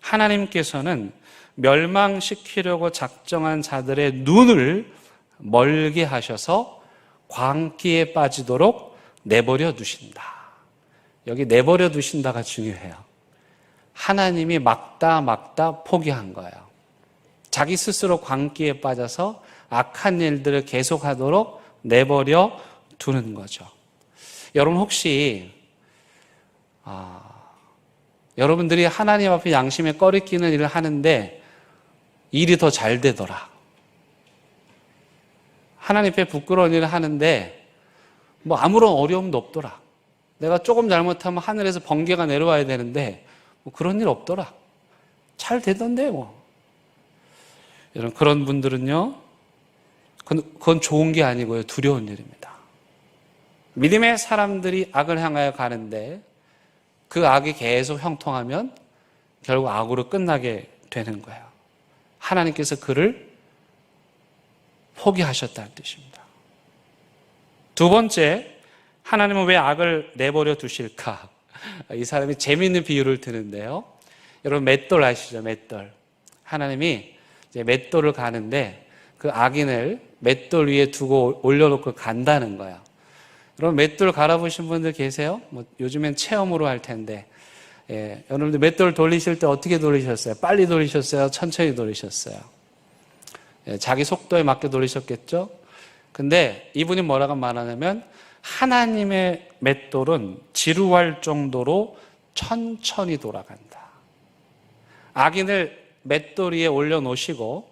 하나님께서는 멸망시키려고 작정한 자들의 눈을 멀게 하셔서 광기에 빠지도록 내버려 두신다. 여기 내버려 두신다가 중요해요. 하나님이 막다 포기한 거예요. 자기 스스로 광기에 빠져서 악한 일들을 계속하도록 내버려 두는 거죠. 여러분 혹시 여러분들이 하나님 앞에 양심에 꺼리끼는 일을 하는데 일이 더 잘 되더라. 하나님 앞에 부끄러운 일을 하는데 아무런 어려움도 없더라. 내가 조금 잘못하면 하늘에서 번개가 내려와야 되는데 그런 일 없더라. 잘 되던데 여러분, 그런 분들은요, 그건 좋은 게 아니고요, 두려운 일입니다. 믿음의 사람들이 악을 향하여 가는데 그 악이 계속 형통하면 결국 악으로 끝나게 되는 거예요. 하나님께서 그를 포기하셨다는 뜻입니다. 두 번째, 하나님은 왜 악을 내버려 두실까? 이 사람이 재미있는 비유를 드는데요. 여러분, 맷돌 아시죠? 맷돌. 하나님이 이제 맷돌을 가는데 그 악인을 맷돌 위에 두고 올려놓고 간다는 거예요. 여러분, 맷돌 갈아보신 분들 계세요? 요즘엔 체험으로 할 텐데, 여러분들 맷돌 돌리실 때 어떻게 돌리셨어요? 빨리 돌리셨어요? 천천히 돌리셨어요? 자기 속도에 맞게 돌리셨겠죠? 근데 이분이 뭐라고 말하냐면, 하나님의 맷돌은 지루할 정도로 천천히 돌아간다. 악인을 맷돌 위에 올려놓으시고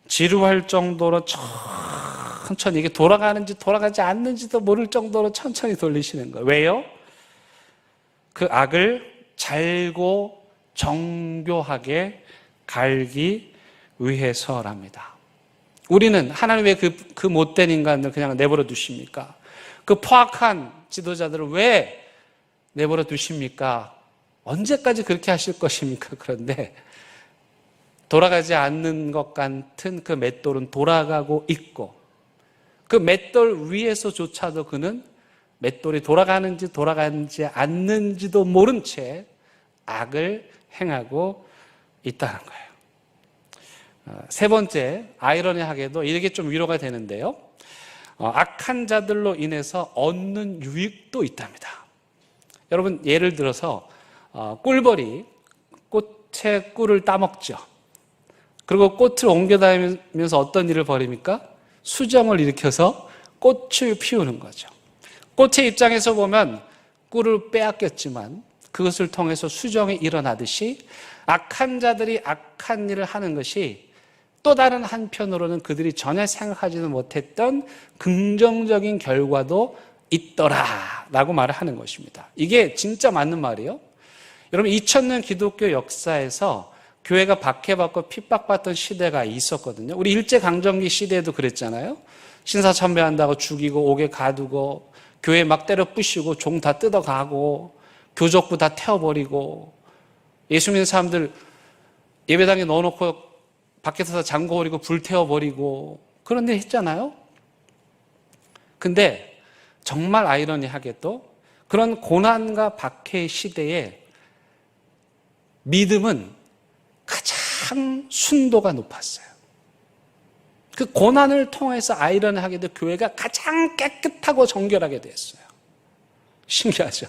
지루할 정도로 천천히, 이게 돌아가는지 돌아가지 않는지도 모를 정도로 천천히 돌리시는 거예요. 왜요? 그 악을 잘고 정교하게 갈기 위해서랍니다. 우리는 하나님 왜 그 못된 인간들 그냥 내버려 두십니까? 그 포악한 지도자들을 왜 내버려 두십니까? 언제까지 그렇게 하실 것입니까? 그런데 돌아가지 않는 것 같은 그 맷돌은 돌아가고 있고, 그 맷돌 위에서조차도 그는 맷돌이 돌아가는지 돌아가지 않는지도 모른 채 악을 행하고 있다는 거예요. 세 번째, 아이러니하게도 이게 좀 위로가 되는데요. 악한 자들로 인해서 얻는 유익도 있답니다. 여러분, 예를 들어서 꿀벌이 꽃에 꿀을 따먹죠. 그리고 꽃을 옮겨다니면서 어떤 일을 벌입니까? 수정을 일으켜서 꽃을 피우는 거죠. 꽃의 입장에서 보면 꿀을 빼앗겼지만 그것을 통해서 수정이 일어나듯이 악한 자들이 악한 일을 하는 것이 또 다른 한편으로는 그들이 전혀 생각하지도 못했던 긍정적인 결과도 있더라라고 말을 하는 것입니다. 이게 진짜 맞는 말이에요. 여러분, 2000년 기독교 역사에서 교회가 박해받고 핍박받던 시대가 있었거든요. 우리 일제강점기 시대에도 그랬잖아요. 신사참배한다고 죽이고 옥에 가두고 교회 막 때려 부시고 종 다 뜯어가고 교족부 다 태워버리고 예수 믿는 사람들 예배당에 넣어놓고 밖에서 잠궈버리고 불태워버리고 그런 일 했잖아요. 근데 정말 아이러니하게도 그런 고난과 박해의 시대에 믿음은 가장 순도가 높았어요. 그 고난을 통해서 아이러니하게도 교회가 가장 깨끗하고 정결하게 됐어요. 신기하죠?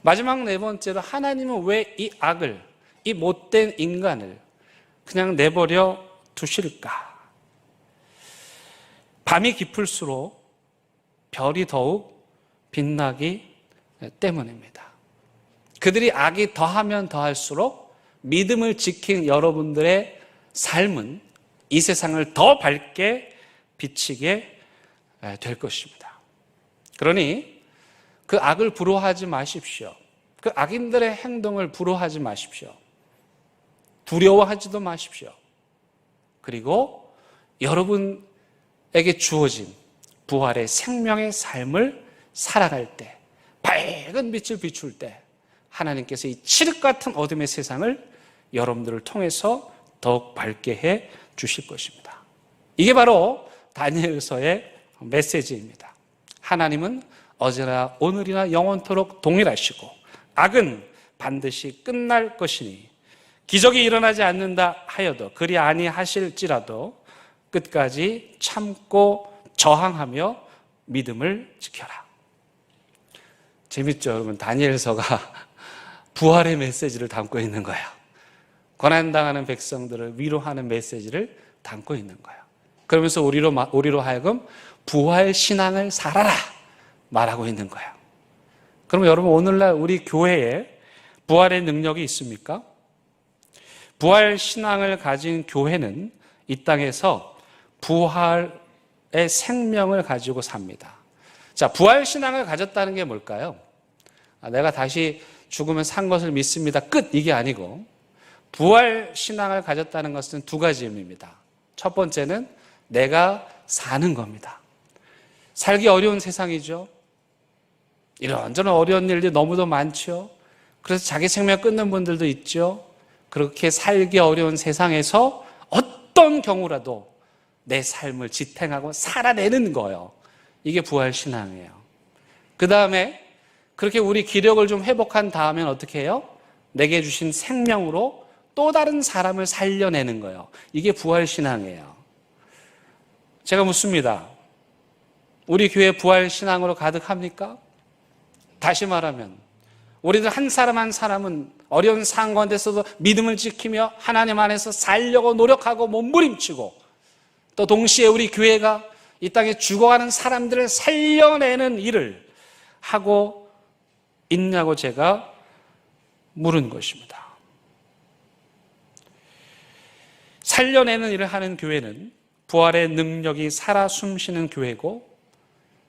마지막 네 번째로 하나님은 왜 이 악을, 이 못된 인간을 그냥 내버려 두실까? 밤이 깊을수록 별이 더욱 빛나기 때문입니다. 그들이 악이 더하면 더할수록 믿음을 지킨 여러분들의 삶은 이 세상을 더 밝게 비치게 될 것입니다. 그러니 그 악을 부러워하지 마십시오. 그 악인들의 행동을 부러워하지 마십시오. 두려워하지도 마십시오. 그리고 여러분에게 주어진 부활의 생명의 삶을 살아갈 때, 밝은 빛을 비출 때 하나님께서 이 칠흑 같은 어둠의 세상을 여러분들을 통해서 더욱 밝게 해 주실 것입니다. 이게 바로 다니엘서의 메시지입니다. 하나님은 어제나 오늘이나 영원토록 동일하시고 악은 반드시 끝날 것이니 기적이 일어나지 않는다 하여도 그리 아니하실지라도 끝까지 참고 저항하며 믿음을 지켜라. 재밌죠, 여러분? 다니엘서가 부활의 메시지를 담고 있는 거예요. 고난당하는 백성들을 위로하는 메시지를 담고 있는 거예요. 그러면서 우리로 하여금 부활 신앙을 살아라 말하고 있는 거예요. 그러면 여러분, 오늘날 우리 교회에 부활의 능력이 있습니까? 부활 신앙을 가진 교회는 이 땅에서 부활의 생명을 가지고 삽니다. 자, 부활 신앙을 가졌다는 게 뭘까요? 내가 다시 죽으면 산 것을 믿습니다. 끝! 이게 아니고 부활 신앙을 가졌다는 것은 두 가지 의미입니다. 첫 번째는 내가 사는 겁니다. 살기 어려운 세상이죠. 이런저런 어려운 일들이 너무도 많죠. 그래서 자기 생명 끊는 분들도 있죠. 그렇게 살기 어려운 세상에서 어떤 경우라도 내 삶을 지탱하고 살아내는 거예요. 이게 부활 신앙이에요. 그 다음에 그렇게 우리 기력을 좀 회복한 다음엔 어떻게 해요? 내게 주신 생명으로 또 다른 사람을 살려내는 거예요. 이게 부활 신앙이에요. 제가 묻습니다. 우리 교회 부활 신앙으로 가득합니까? 다시 말하면 우리들 한 사람 한 사람은 어려운 상황 가운데서도 믿음을 지키며 하나님 안에서 살려고 노력하고 몸부림치고 또 동시에 우리 교회가 이 땅에 죽어가는 사람들을 살려내는 일을 하고 있냐고 제가 물은 것입니다. 살려내는 일을 하는 교회는 부활의 능력이 살아 숨쉬는 교회고,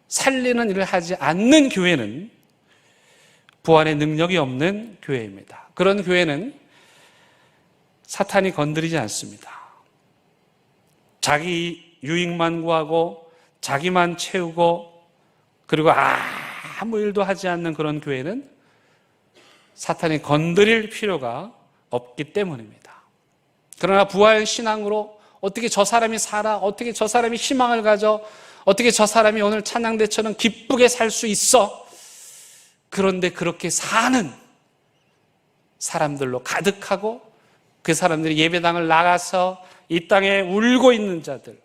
살리는 일을 하지 않는 교회는 부활의 능력이 없는 교회입니다. 그런 교회는 사탄이 건드리지 않습니다. 자기 유익만 구하고 자기만 채우고 그리고 아무 일도 하지 않는 그런 교회는 사탄이 건드릴 필요가 없기 때문입니다. 그러나 부활 신앙으로 어떻게 저 사람이 살아, 어떻게 저 사람이 희망을 가져, 어떻게 저 사람이 오늘 찬양대처럼 기쁘게 살 수 있어, 그런데 그렇게 사는 사람들로 가득하고 그 사람들이 예배당을 나가서 이 땅에 울고 있는 자들,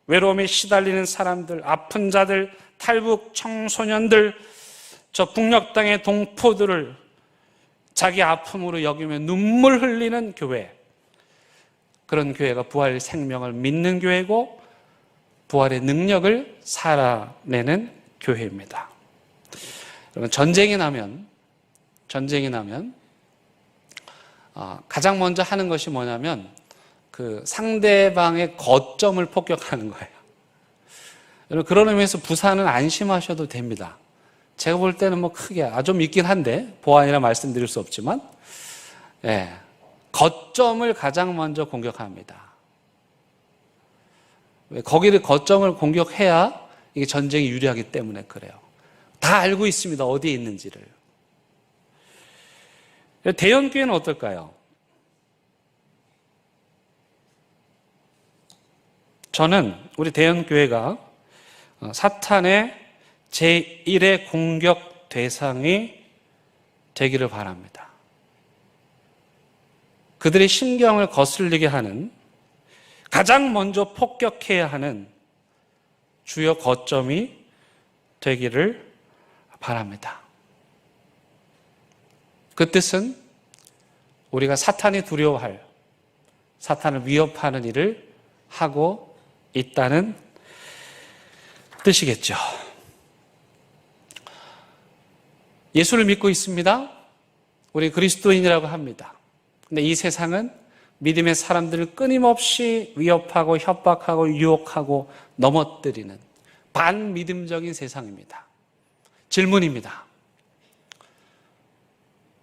외로움에 시달리는 사람들, 아픈 자들, 탈북 청소년들, 저 북녘 땅의 동포들을 자기 아픔으로 여기며 눈물 흘리는 교회, 그런 교회가 부활 생명을 믿는 교회고 부활의 능력을 살아내는 교회입니다. 여러분, 전쟁이 나면 가장 먼저 하는 것이 뭐냐면 그 상대방의 거점을 폭격하는 거예요. 여러분, 그런 의미에서 부산은 안심하셔도 됩니다. 제가 볼 때는 뭐 크게 좀 있긴 한데 보안이라 말씀드릴 수 없지만, 거점을 가장 먼저 공격합니다. 거기를 거점을 공격해야 이게 전쟁이 유리하기 때문에 그래요. 다 알고 있습니다. 어디에 있는지를. 대형교회는 어떨까요? 저는 우리 대형교회가 사탄의 제1의 공격 대상이 되기를 바랍니다. 그들의 심경을 거슬리게 하는, 가장 먼저 폭격해야 하는 주요 거점이 되기를 바랍니다. 그 뜻은 우리가 사탄이 두려워할, 사탄을 위협하는 일을 하고 있다는 뜻이겠죠. 예수를 믿고 있습니다. 우리 그리스도인이라고 합니다. 근데 이 세상은 믿음의 사람들을 끊임없이 위협하고 협박하고 유혹하고 넘어뜨리는 반미듬적인 세상입니다. 질문입니다.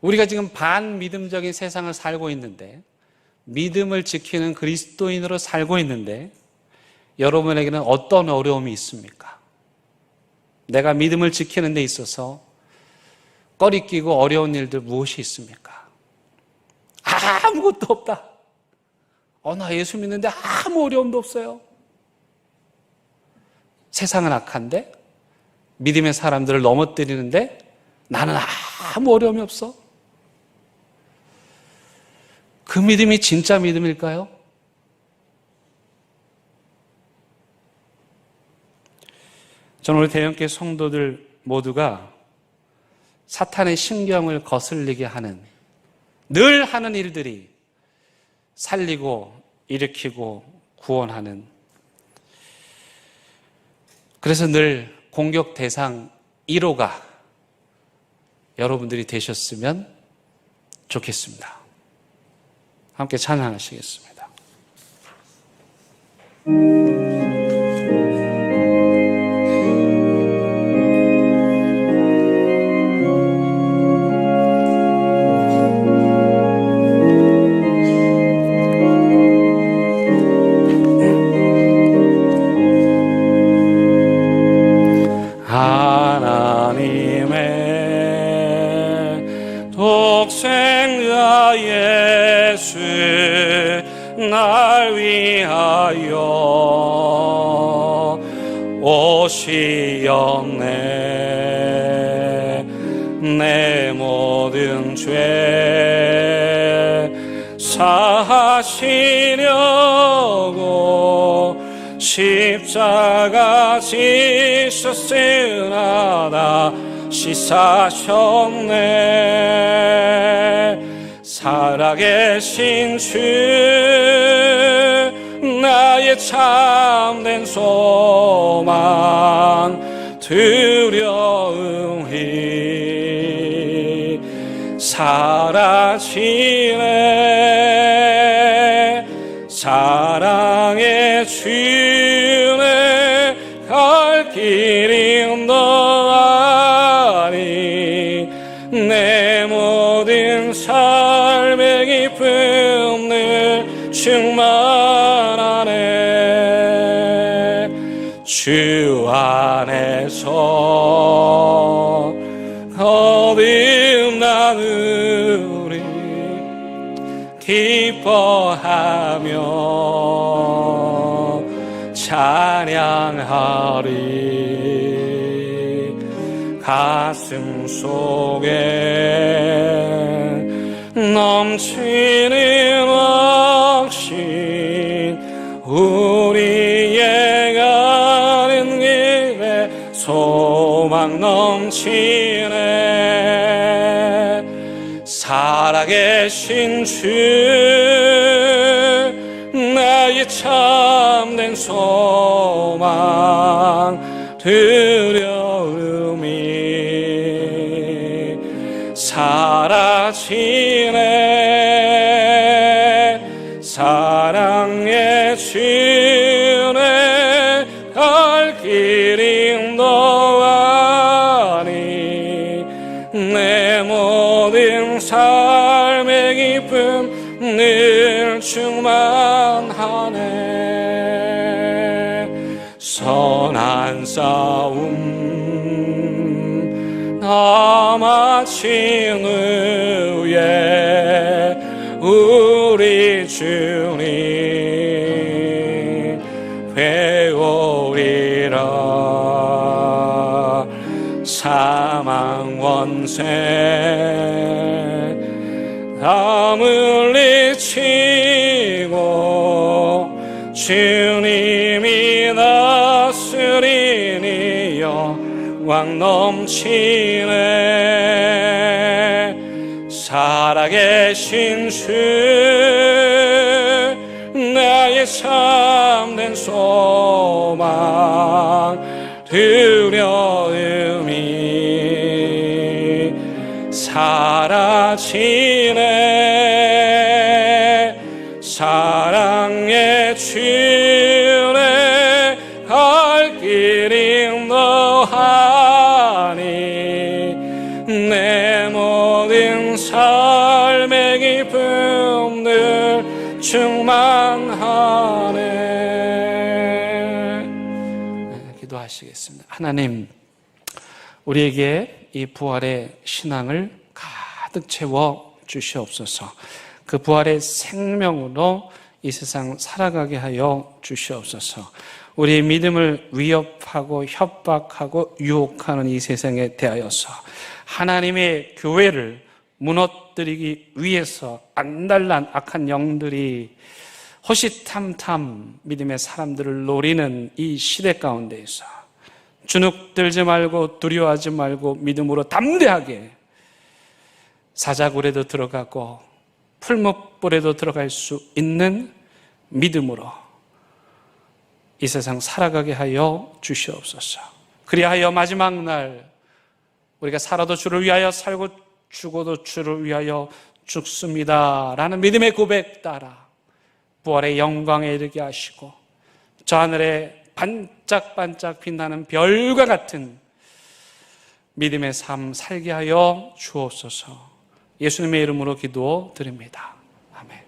우리가 지금 반미듬적인 세상을 살고 있는데, 믿음을 지키는 그리스도인으로 살고 있는데 여러분에게는 어떤 어려움이 있습니까? 내가 믿음을 지키는 데 있어서 꺼리끼고 어려운 일들 무엇이 있습니까? 아무것도 없다. 나 예수 믿는데 아무 어려움도 없어요. 세상은 악한데 믿음의 사람들을 넘어뜨리는데 나는 아무 어려움이 없어. 그 믿음이 진짜 믿음일까요? 저는 우리 대형교회 성도들 모두가 사탄의 신경을 거슬리게 하는, 늘 하는 일들이 살리고 일으키고 구원하는, 그래서 늘 공격 대상 1호가 여러분들이 되셨으면 좋겠습니다. 함께 찬양하시겠습니다. 하나님의 독생자 예수 날 위하여 오시었네. 내 모든 죄 사하시려고 십자가 지셨으나 다시 사셨네. 살아계신 주 나의 참된 소망 두려움이 사라지네. 사랑의 주네 갈 길이 너 아니. 내 모든 삶의 기쁨 늘 충만하네. 주 안에서 거듭나는 우리 기뻐하며 찬양하리. 가슴 속에 넘치는 확신 우리의 살아계신 주 나의 참된 소망 두려움이 사라지네. 사랑의 주내 갈 길이 너아니 내 모든 삶의 기쁨 늘 충만하네. 선한 싸움 다 마친 후에 우리 주님 회오리라. 사망 원세 다 물리치고 주님이 다스리니 영광 넘치네. 살아계신 주 나의 참된 소망 두려움이 사라지네. 사랑의 주내 갈 길이 너하니 내 모든 삶의 기쁨들 충만하네. 기도하시겠습니다. 하나님, 우리에게 이 부활의 신앙을 가득 채워 주시옵소서. 그 부활의 생명으로 이 세상 살아가게 하여 주시옵소서. 우리의 믿음을 위협하고 협박하고 유혹하는 이 세상에 대하여서 하나님의 교회를 무너뜨리기 위해서 안달난 악한 영들이 호시탐탐 믿음의 사람들을 노리는 이 시대 가운데에서 주눅들지 말고 두려워하지 말고 믿음으로 담대하게 사자굴에도 들어가고 풀목불에도 들어갈 수 있는 믿음으로 이 세상 살아가게 하여 주시옵소서. 그리하여 마지막 날 우리가 살아도 주를 위하여 살고 죽어도 주를 위하여 죽습니다 라는 믿음의 고백 따라 부활의 영광에 이르게 하시고 저 하늘에 반짝반짝 빛나는 별과 같은 믿음의 삶 살게 하여 주옵소서. 예수님의 이름으로 기도드립니다. 아멘.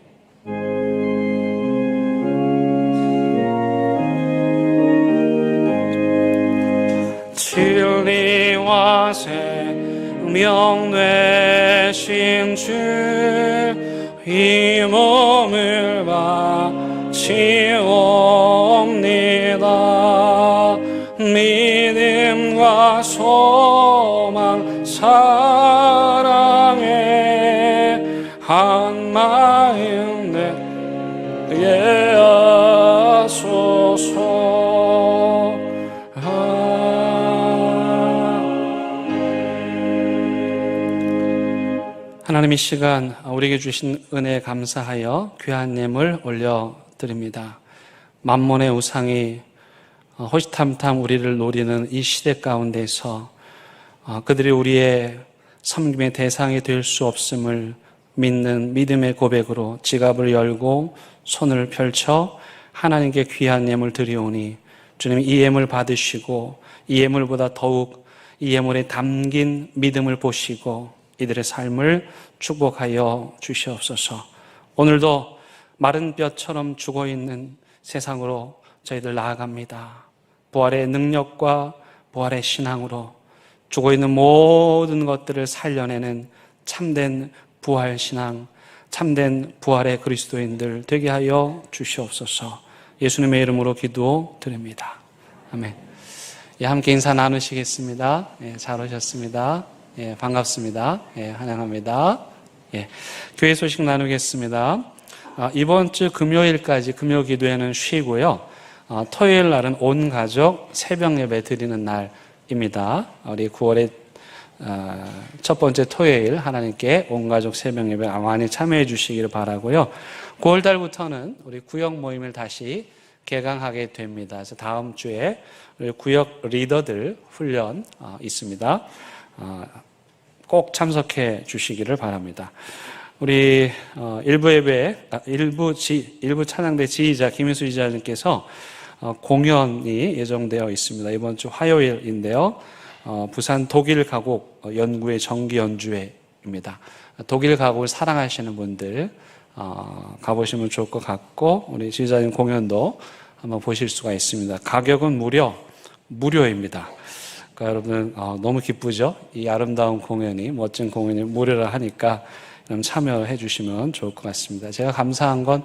진리와 생명 되신 주 이 몸을 바치옵니다. 믿음과 소망 사랑에 한 마음 되게 하소서. 하나님, 이 시간 우리에게 주신 은혜에 감사하여 귀한 예물 올려드립니다. 만몬의 우상이 호시탐탐 우리를 노리는 이 시대 가운데서 그들이 우리의 섬김의 대상이 될 수 없음을 믿는 믿음의 고백으로 지갑을 열고 손을 펼쳐 하나님께 귀한 예물 드리오니 주님, 이 예물 받으시고 이 예물보다 더욱 이 예물에 담긴 믿음을 보시고 이들의 삶을 축복하여 주시옵소서. 오늘도 마른 뼈처럼 죽어있는 세상으로 저희들 나아갑니다. 부활의 능력과 부활의 신앙으로 죽어있는 모든 것들을 살려내는 참된 부활신앙, 참된 부활의 그리스도인들 되게 하여 주시옵소서. 예수님의 이름으로 기도드립니다. 아멘. 예, 함께 인사 나누시겠습니다. 예, 잘 오셨습니다. 예, 반갑습니다. 예, 환영합니다. 예, 교회 소식 나누겠습니다. 이번 주 금요일까지 금요 기도회는 쉬고요. 토요일 날은 온 가족 새벽 예배 드리는 날입니다. 우리 9월에 첫 번째 토요일 하나님께 온 가족 새벽 예배 많이 참여해 주시기를 바라고요. 9월 달부터는 우리 구역 모임을 다시 개강하게 됩니다. 그래서 다음 주에 우리 구역 리더들 훈련 있습니다. 꼭 참석해 주시기를 바랍니다. 우리 일부 예배, 일부 찬양대 지휘자 김인수 지휘자님께서 공연이 예정되어 있습니다. 이번 주 화요일인데요. 부산 독일 가곡 연구회 정기 연주회입니다. 독일 가곡을 사랑하시는 분들 가보시면 좋을 것 같고, 우리 지휘자님 공연도 한번 보실 수가 있습니다. 가격은 무료입니다. 그러니까 여러분 너무 기쁘죠? 이 아름다운 공연이, 멋진 공연이 무료라 하니까 참여해 주시면 좋을 것 같습니다. 제가 감사한 건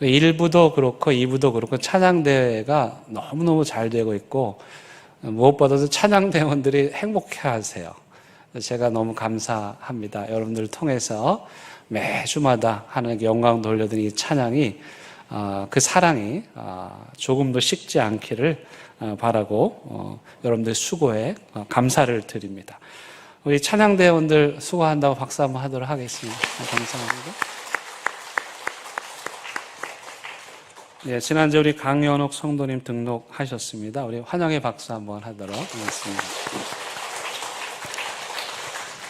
1부도 그렇고 2부도 그렇고 찬양대회가 너무너무 잘 되고 있고, 무엇보다도 찬양대원들이 행복해 하세요. 제가 너무 감사합니다. 여러분들을 통해서 매주마다 하나님께 영광 돌려드리는 이 찬양이, 그 사랑이 조금도 식지 않기를 바라고 여러분들 수고에 감사를 드립니다. 우리 찬양대원들 수고한다고 박수 한번 하도록 하겠습니다. 감사합니다. 네, 지난주에 우리 강연옥 성도님 등록하셨습니다. 우리 환영의 박수 한번 하도록 하겠습니다.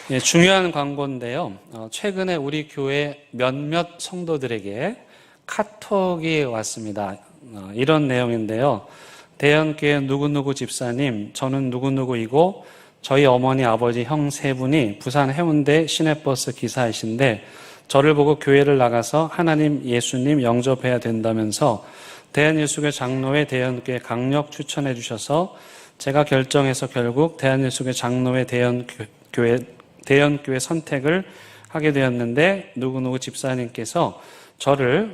네, 중요한 광고인데요. 최근에 우리 교회 몇몇 성도들에게 카톡이 왔습니다. 이런 내용인데요. 대연교회 누구누구 집사님, 저는 누구누구이고 저희 어머니, 아버지, 형 세 분이 부산 해운대 시내버스 기사이신데 저를 보고 교회를 나가서 하나님, 예수님 영접해야 된다면서 대한예수교 장로회 대연교회 강력 추천해 주셔서 제가 결정해서 결국 대한예수교 장로회 대연교회 선택을 하게 되었는데, 누구누구 집사님께서 저를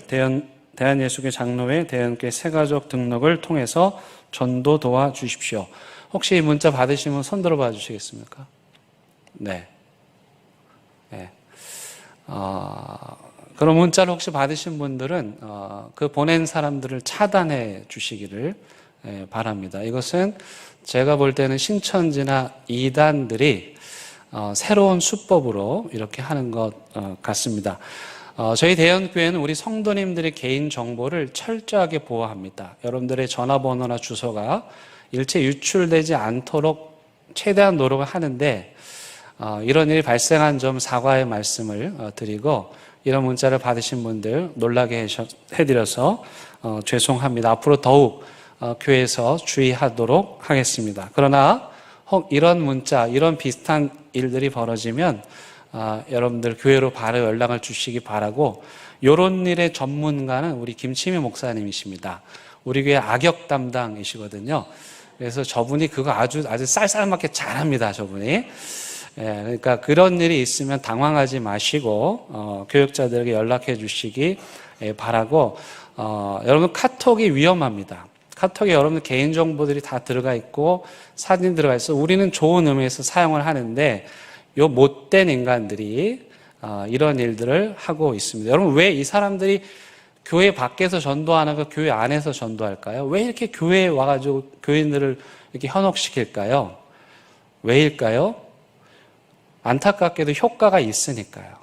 대한예수교 장로회 대연교회 새가족 등록을 통해서 전도 도와주십시오. 혹시 이 문자 받으시면 손 들어봐 주시겠습니까? 네. 네. 그런 문자를 혹시 받으신 분들은 그 보낸 사람들을 차단해 주시기를 바랍니다. 이것은 제가 볼 때는 신천지나 이단들이 새로운 수법으로 이렇게 하는 것 같습니다. 저희 대연교회는 우리 성도님들의 개인 정보를 철저하게 보호합니다. 여러분들의 전화번호나 주소가 일체 유출되지 않도록 최대한 노력을 하는데, 이런 일이 발생한 점 사과의 말씀을 드리고, 이런 문자를 받으신 분들 놀라게 해드려서 죄송합니다. 앞으로 더욱 교회에서 주의하도록 하겠습니다. 그러나 혹 이런 문자, 이런 비슷한 일들이 벌어지면 여러분들 교회로 바로 연락을 주시기 바라고, 이런 일의 전문가는 우리 김치미 목사님이십니다. 우리 교회 악역 담당이시거든요. 그래서 저분이 그거 아주 쌀쌀맞게 잘합니다, 저분이. 그러니까 그런 일이 있으면 당황하지 마시고 교육자들에게 연락해 주시기 바라고, 여러분 카톡이 위험합니다. 카톡에 여러분 개인정보들이 다 들어가 있고 사진 들어가 있어. 우리는 좋은 의미에서 사용을 하는데 요 못된 인간들이 이런 일들을 하고 있습니다. 여러분, 왜 이 사람들이 교회 밖에서 전도 안 하고 교회 안에서 전도할까요? 왜 이렇게 교회에 와가지고 교인들을 이렇게 현혹시킬까요? 왜일까요? 안타깝게도 효과가 있으니까요.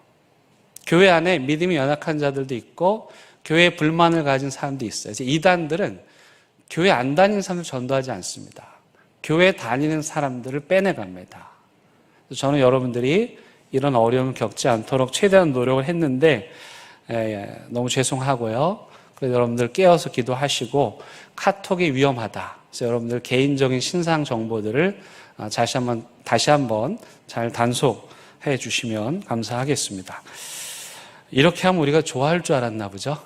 교회 안에 믿음이 연약한 자들도 있고 교회에 불만을 가진 사람도 있어요. 이단들은 교회 안 다니는 사람들 전도하지 않습니다. 교회 다니는 사람들을 빼내갑니다. 저는 여러분들이 이런 어려움을 겪지 않도록 최대한 노력을 했는데 너무 죄송하고요. 그래서 여러분들 깨어서 기도하시고, 카톡이 위험하다. 그래서 여러분들 개인적인 신상 정보들을 다시 한번 잘 단속해 주시면 감사하겠습니다. 이렇게 하면 우리가 좋아할 줄 알았나 보죠?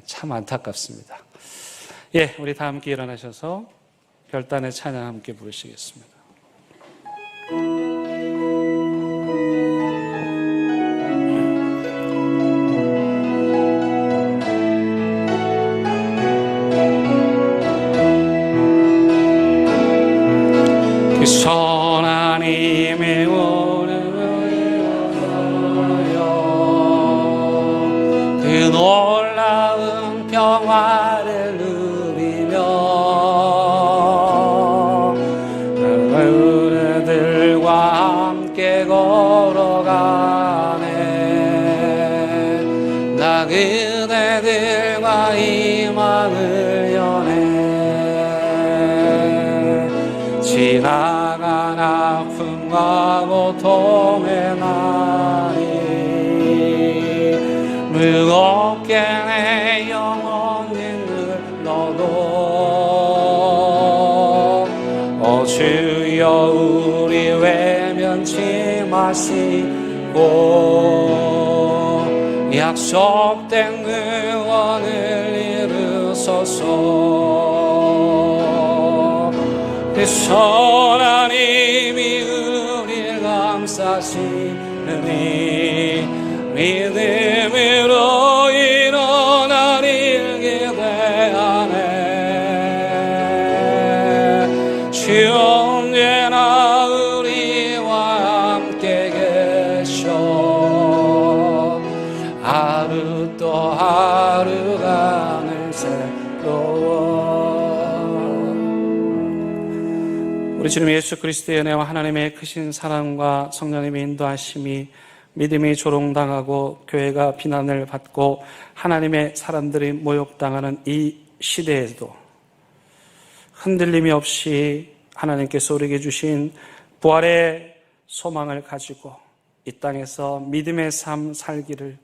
참 안타깝습니다. 우리 다 함께 일어나셔서 결단의 찬양 함께 부르시겠습니다. 하나님의 그 놀라운 평화를 누리며 그대들과 희망을 연해 지나간 아픔과 고통의 날이 무겁게 내 영혼이 눌러도 오 주여 우리 외면치 마시고 약속된 구원을 이루소서. 그 하나님이 우리를 감싸시느니 믿음으로 일어나리를 기대하네. 주 언제나 우리와 함께 계셔 하루 또 하루가 늘 새로워. 우리 주님 예수 그리스도의 은혜와 하나님의 크신 사랑과 성령님의 인도하심이 믿음이 조롱당하고 교회가 비난을 받고 하나님의 사람들이 모욕당하는 이 시대에도 흔들림이 없이 하나님께서 우리에게 주신 부활의 소망을 가지고 이 땅에서 믿음의 삶 살기를,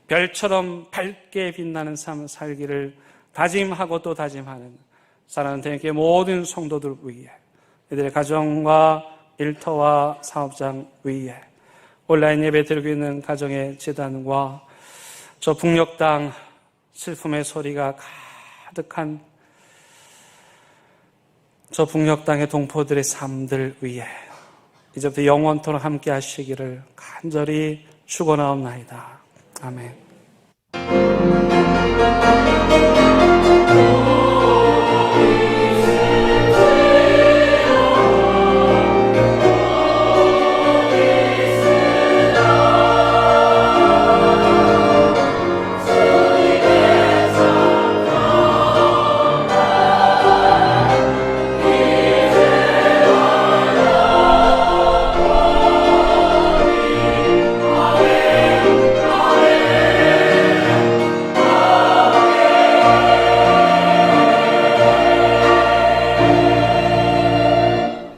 별처럼 밝게 빛나는 삶 살기를 다짐하고 또 다짐하는 사랑하는 대한민국의 모든 성도들 위해, 이들의 가정과 일터와 사업장 위에, 온라인 예배 드리고 있는 가정의 재단과 저 북녘 땅 슬픔의 소리가 가득한 저 북녘 땅의 동포들의 삶들 위에 이제부터 영원토록 함께 하시기를 간절히 축원하옵나이다. 아멘.